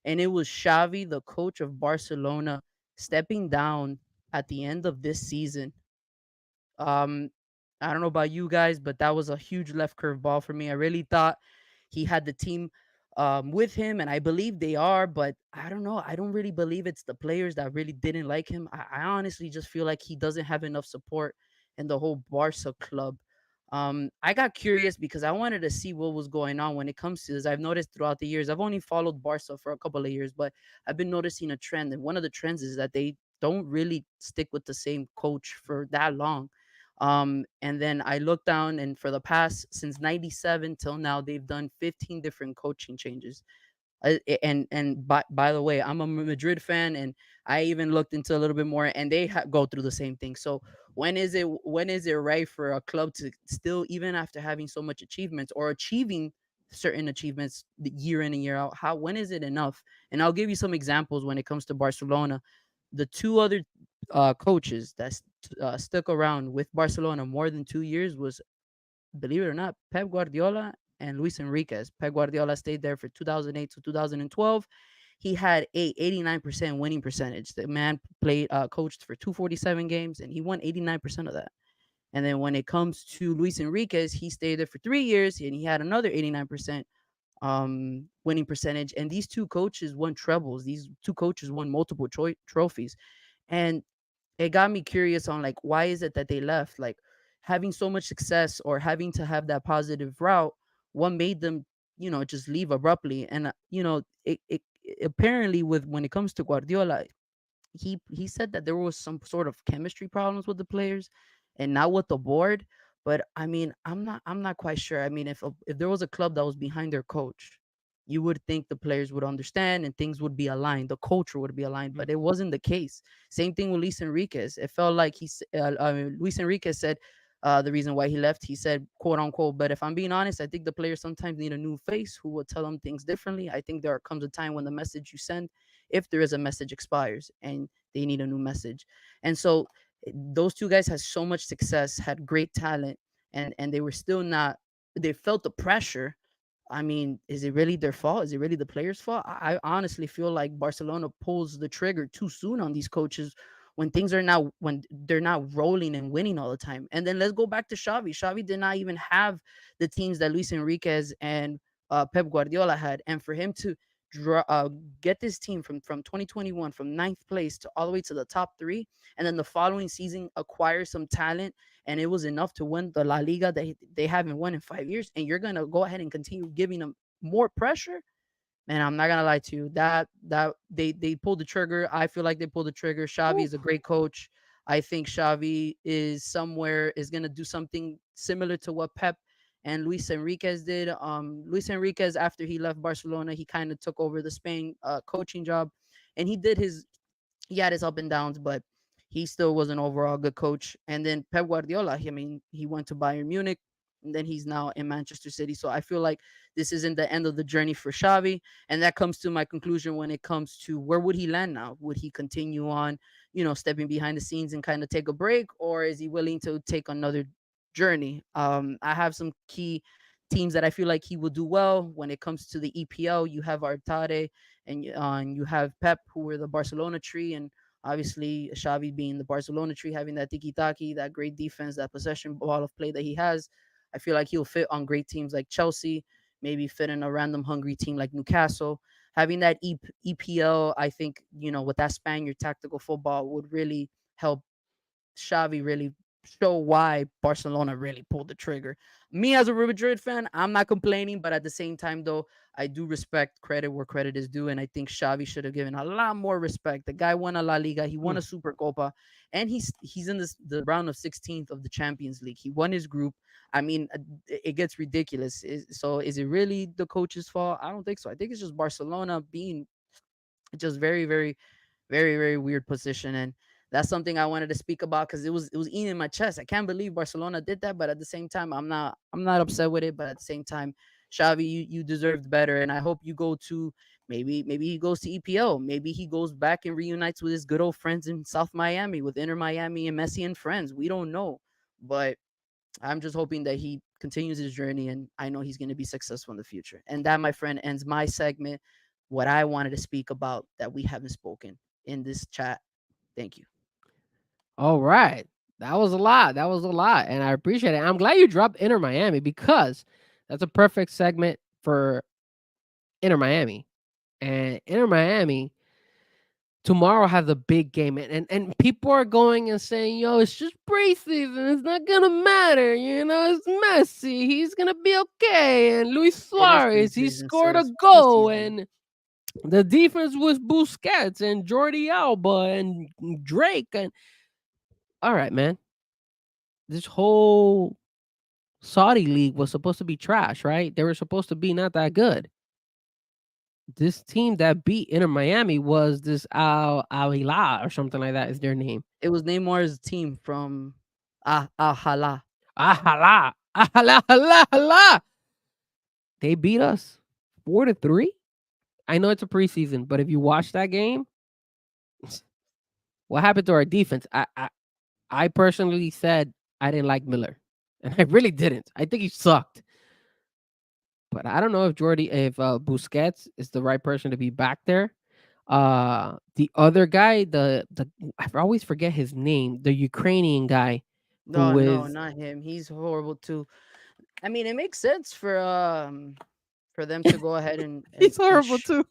And it was Xavi, the coach of Barcelona, stepping down at the end of this season. um, I don't know about you guys, but that was a huge left curve ball for me. I really thought he had the team with him, and I believe they are, but I don't know. I don't really believe it's the players that really didn't like him. I honestly just feel like he doesn't have enough support in the whole Barca club. I got curious because I wanted to see what was going on when it comes to this. I've noticed throughout the years, I've only followed Barca for a couple of years, but I've been noticing a trend. And one of the trends is that they don't really stick with the same coach for that long. And then I looked down, and for the past since '97 till now, they've done 15 different coaching changes. And by the way, I'm a Madrid fan, and I even looked into a little bit more, and they go through the same thing. So when is it right for a club to still, even after having so much achievements or achieving certain achievements year in and year out, how when is it enough? And I'll give you some examples when it comes to Barcelona. The two other coaches that stuck around with Barcelona more than 2 years was, believe it or not, Pep Guardiola and Luis Enriquez. Pep Guardiola stayed there for 2008 to 2012. He had a 89% winning percentage. The man coached for 247 games, and he won 89% of that. And then when it comes to Luis Enriquez, he stayed there for 3 years, and he had another 89% winning percentage. And these two coaches won trebles. These two coaches won multiple trophies. And it got me curious on, like, why is it that they left? Like, having so much success or having to have that positive route, what made them, just leave abruptly? And it apparently, with when it comes to Guardiola, he said that there was some sort of chemistry problems with the players and not with the board. But I mean, I'm not quite sure. I mean, if there was a club that was behind their coach, you would think the players would understand and things would be aligned, the culture would be aligned, but it wasn't the case. Same thing with Luis Enriquez. It felt like Luis Enriquez said, the reason why he left, he said, quote unquote, but if I'm being honest, I think the players sometimes need a new face who will tell them things differently. I think there comes a time when the message you send, if there is a message, expires, and they need a new message. And so those two guys had so much success, had great talent, and they were still not. They felt the pressure. I mean, is it really their fault? Is it really the players' fault? I honestly feel like Barcelona pulls the trigger too soon on these coaches when they're not rolling and winning all the time. And then let's go back to Xavi. Xavi did not even have the teams that Luis Enriquez and Pep Guardiola had, and for him to draw, get this team from 2021 from ninth place to all the way to the top three, and then the following season acquire some talent, and it was enough to win the La Liga that they haven't won in 5 years, and you're gonna go ahead and continue giving them more pressure. Man, I'm not gonna lie to you. That they pulled the trigger. I feel like they pulled the trigger. Xavi is a great coach. I think Xavi is gonna do something similar to what Pep and Luis Enriquez did. Luis Enriquez, after he left Barcelona, he kind of took over the Spain coaching job, and he had his up and downs, but he still was an overall good coach. And then Pep Guardiola, I mean, he went to Bayern Munich. and then he's now in Manchester City. So I feel like this isn't the end of the journey for Xavi, and that comes to my conclusion when it comes to where would he land now? Would he continue on, stepping behind the scenes and kind of take a break, or is he willing to take another journey? I have some key teams that I feel like he will do well when it comes to the EPL. You have Artade and you have Pep, who were the Barcelona tree, and obviously Xavi being the Barcelona tree, having that tiki taki, that great defense, that possession ball of play that he has. I feel like he'll fit on great teams like Chelsea, maybe fit in a random hungry team like Newcastle. Having that EPL, I think, with that Spaniard tactical football would really help Xavi really show why Barcelona really pulled the trigger. Me as a Real Madrid fan, I'm not complaining, but at the same time, though, I do respect credit where credit is due, and I think Xavi should have given a lot more respect. The guy won a La Liga, he won a Super Copa, and he's in the round of 16th of the Champions League. He won his group. I mean, it gets ridiculous. So is it really the coach's fault? I don't think so. I think it's just Barcelona being just very, very, very, very weird position. And that's something I wanted to speak about because it was eating my chest. I can't believe Barcelona did that, but at the same time, I'm not upset with it. But at the same time, Xavi, you deserved better, and I hope you go to maybe he goes to EPL, maybe he goes back and reunites with his good old friends in South Miami with Inter Miami and Messi and friends. We don't know, but I'm just hoping that he continues his journey, and I know he's going to be successful in the future. And that, my friend, ends my segment. What I wanted to speak about that we haven't spoken in this chat. Thank you. All right. That was a lot. That was a lot. And I appreciate it. I'm glad you dropped Inter Miami because that's a perfect segment for Inter Miami. And Inter Miami tomorrow has a big game. And people are going and saying, yo, it's just preseason. It's not going to matter. It's Messi. He's going to be okay. And Luis It is Suarez, he preseason, scored sir. a It's goal. preseason. And the defense was Busquets and Jordi Alba and Drake. And all right, man. This whole Saudi league was supposed to be trash, right? They were supposed to be not that good. This team that beat Inter Miami was this Al Hilal or something like that is their name. It was Neymar's team from Al Hala. Hala. Hala hala hala. They beat us 4-3. I know it's a preseason, but if you watch that game, what happened to our defense? I personally said I didn't like Miller, and I really didn't. I think he sucked. But I don't know if Busquets is the right person to be back there. The other guy, the I always forget his name, the Ukrainian guy No, who no, is not him. He's horrible too. I mean, it makes sense for them to go ahead and he's horrible too.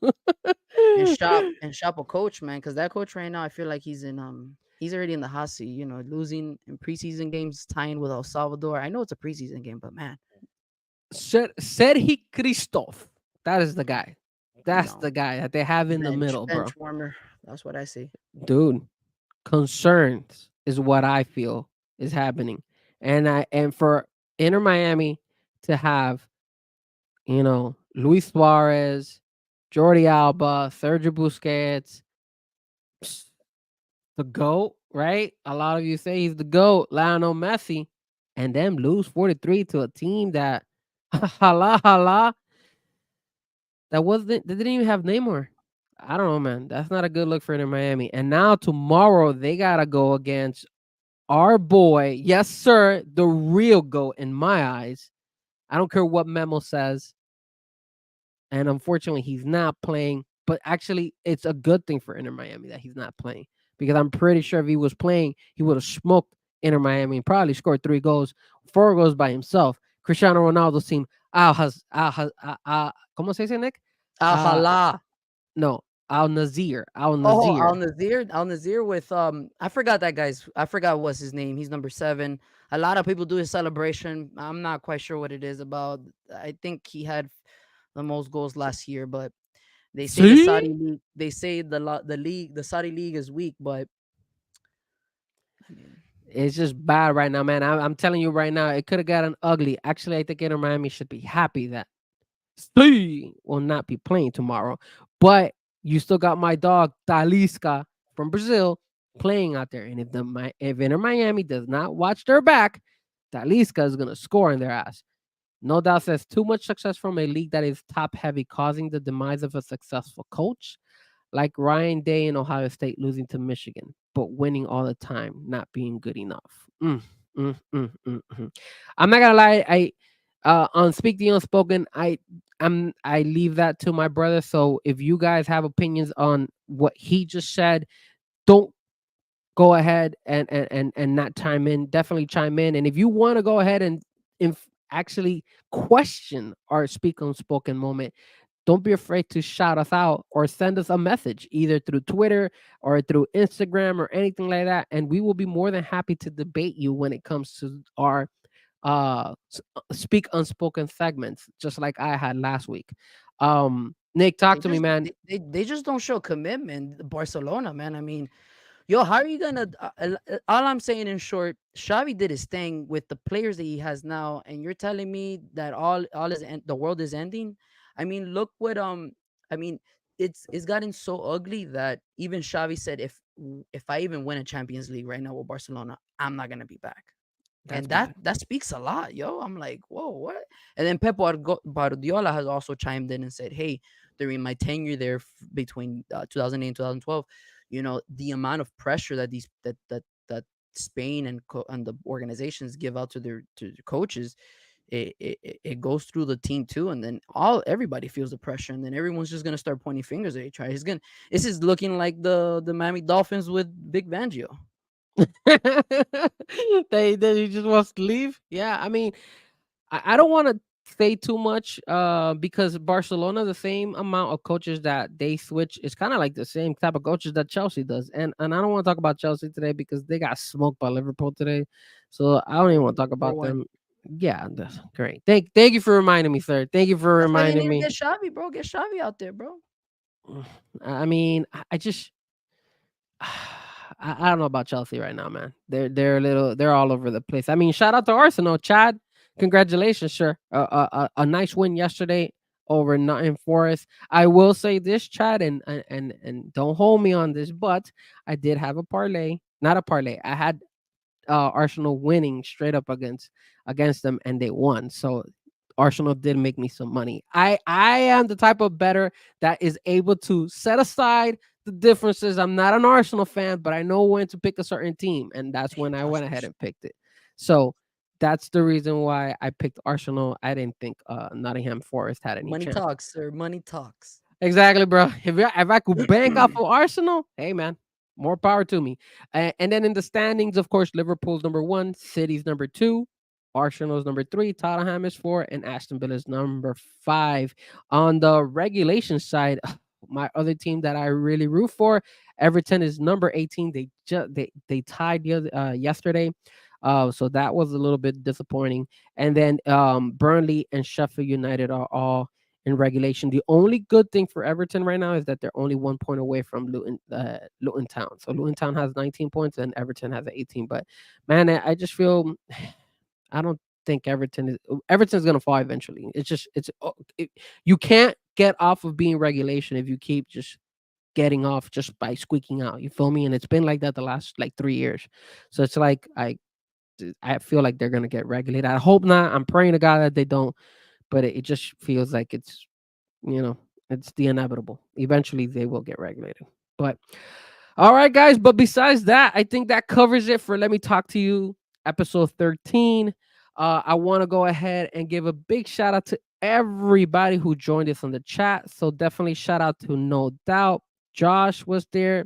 shop a coach, man, because that coach right now, I feel like he's already in the hot seat. Losing in preseason games, tying with El Salvador. I know it's a preseason game, but man, Serhi Christoph. That is the guy. That's no. the guy that they have in the middle, bro. Bench warmer. That's what I see. Dude, concerns is what I feel is happening. And for Inter Miami to have, Luis Suarez, Jordi Alba, Sergio Busquets, the GOAT, right? A lot of you say he's the GOAT, Lionel Messi, and them lose 4-3 to a team that hala they didn't even have Neymar. I don't know, man. That's not a good look for Inter Miami. And now tomorrow they gotta go against our boy, yes, sir, the real GOAT in my eyes. I don't care what Memo says. And unfortunately, he's not playing. But actually, it's a good thing for Inter Miami that he's not playing. Because I'm pretty sure if he was playing, he would have smoked Inter Miami and probably scored 4 goals by himself. Cristiano Ronaldo's team, ¿cómo se dice, Nick? Al Hala. No, Al Nazir. Al Nazir with I forgot what's his name. He's number 7. A lot of people do his celebration. I'm not quite sure what it is about. I think he had the most goals last year, but they say the Saudi league. They say the Saudi league is weak, but I mean, it's just bad right now, man. I'm telling you right now, it could have gotten ugly. Actually, I think Inter Miami should be happy that Steve will not be playing tomorrow. But you still got my dog Talisca from Brazil playing out there. And if Inter Miami does not watch their back, Talisca is gonna score in their ass. No doubt says too much success from a league that is top heavy, causing the demise of a successful coach, like Ryan Day in Ohio State losing to Michigan, but winning all the time, not being good enough. I'm not gonna lie. On Speak the Unspoken, I leave that to my brother. So if you guys have opinions on what he just said, don't go ahead and not chime in. Definitely chime in. And if you want to go ahead and actually question our Speak Unspoken moment, don't be afraid to shout us out or send us a message either through Twitter or through Instagram or anything like that. And we will be more than happy to debate you when it comes to our Speak Unspoken segments, just like I had last week. Nick, talk They to me, just man. they just don't show commitment. Barcelona, man. I mean, yo, how are you gonna? All I'm saying in short, Xavi did his thing with the players that he has now, and you're telling me that all is the world is ending. I mean, look what I mean, it's gotten so ugly that even Xavi said if I even win a Champions League right now with Barcelona, I'm not gonna be back. That's And bad. that speaks a lot, yo. I'm like, whoa, what? And then Guardiola has also chimed in and said, hey, during my tenure there between 2008 and 2012, the amount of pressure that that Spain and the organizations give out to the coaches, it goes through the team too, and then everybody feels the pressure, and then everyone's just gonna start pointing fingers at each other. This is looking like the Miami Dolphins with Big Fangio. They just wants to leave. Yeah, I mean, I don't want to say too much because Barcelona, the same amount of coaches that they switch is kind of like the same type of coaches that Chelsea does. And I don't want to talk about Chelsea today because they got smoked by Liverpool today. So I don't even want to talk For about one. them. Yeah, that's great. Thank you for reminding me, sir. Thank you for That's why they reminding need to me. get Xavi, bro. Get Xavi out there, bro. I mean, I just I don't know about Chelsea right now, man. They're all over the place. I mean, shout out to Arsenal, Chad. Congratulations, sir. A nice win yesterday over Nottingham Forest. I will say this, Chad, and don't hold me on this, but I did have a parlay, not a parlay. I had Arsenal winning straight up against them, and they won. So Arsenal did make me some money. I am the type of bettor that is able to set aside the differences. I'm not an Arsenal fan, but I know when to pick a certain team, and that's when I went ahead and picked it. So that's the reason why I picked Arsenal. I didn't think Nottingham Forest had any Money chance. talks, sir. Money talks. Exactly, bro. If I could bank off of Arsenal, hey man, more power to me. And then in the standings, of course, Liverpool's number 1, City's number 2, Arsenal's number 3, Tottenham is 4, and Aston Villa's number 5. On the regulation side, my other team that I really root for, Everton is number 18. They tied yesterday. So that was a little bit disappointing. And then Burnley and Sheffield United are all in regulation. The only good thing for Everton right now is that they're only 1 point away from Luton Town. So Luton Town has 19 points and Everton has 18. But man, I just feel I don't think Everton's gonna fall eventually. You can't get off of being regulation if you keep just getting off just by squeaking out. You feel me? And it's been like that the last like 3 years. So it's like I feel like they're gonna get regulated. I hope not. I'm praying to God that they don't, but it just feels like you know, it's the inevitable. Eventually, they will get regulated. But all right, guys. But besides that, I think that covers it for Let Me Talk to You, episode 13. I want to go ahead and give a big shout out to everybody who joined us on the chat. So definitely shout out to No Doubt. Josh was there.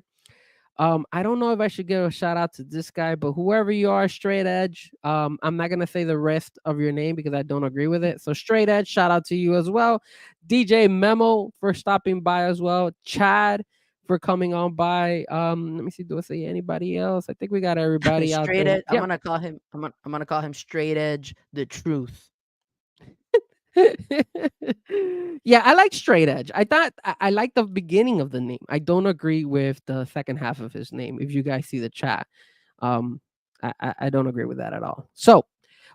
I don't know if I should give a shout out to this guy, but whoever you are, Straight Edge. I'm not gonna say the rest of your name because I don't agree with it. So Straight Edge, shout out to you as well. DJ Memo for stopping by as well. Chad for coming on by. Let me see. Do I see anybody else? I think we got everybody out Straight there. edge. I'm gonna call him. I'm gonna call him Straight Edge. The truth. Yeah, I like Straight Edge. I thought I like the beginning of the name. I don't agree with the second half of his name. If you guys see the chat, um, I don't agree with that at all. So,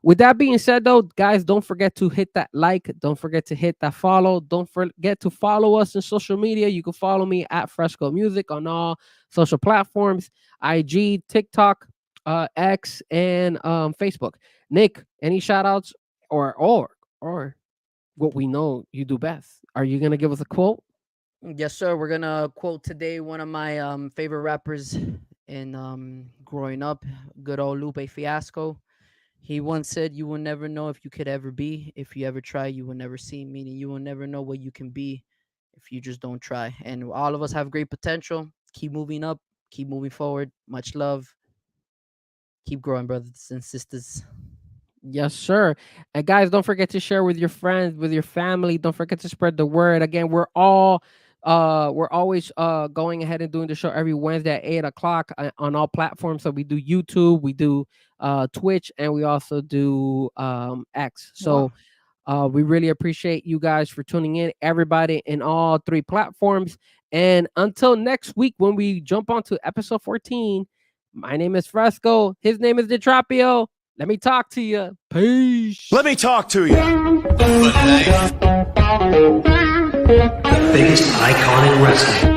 with that being said, though, guys, don't forget to hit that like. Don't forget to hit that follow. Don't forget to follow us on social media. You can follow me at Fresco Music on all social platforms: IG, TikTok, X, and Facebook. Nick, any shout outs or what we know you do best? Are you gonna give us a quote? Yes, sir. We're gonna quote today one of my favorite rappers in growing up, good old Lupe Fiasco. He once said, "You will never know if you could ever be. If you ever try, you will never see." Meaning, you will never know what you can be if you just don't try. And all of us have great potential. Keep moving up. Keep moving forward. Much love. Keep growing, brothers and sisters. Yes, sir. And guys, don't forget to share with your friends, with your family. Don't forget to spread the word. Again, we're always going ahead and doing the show every Wednesday at 8 o'clock on all platforms. So we do YouTube, we do Twitch, and we also do X. So we really appreciate you guys for tuning in, everybody in all three platforms. And until next week when we jump onto episode 14, my name is Fresco. His name is DiTrapio. Let me talk to you. Peace. Let me talk to you. Biggest icon in wrestling.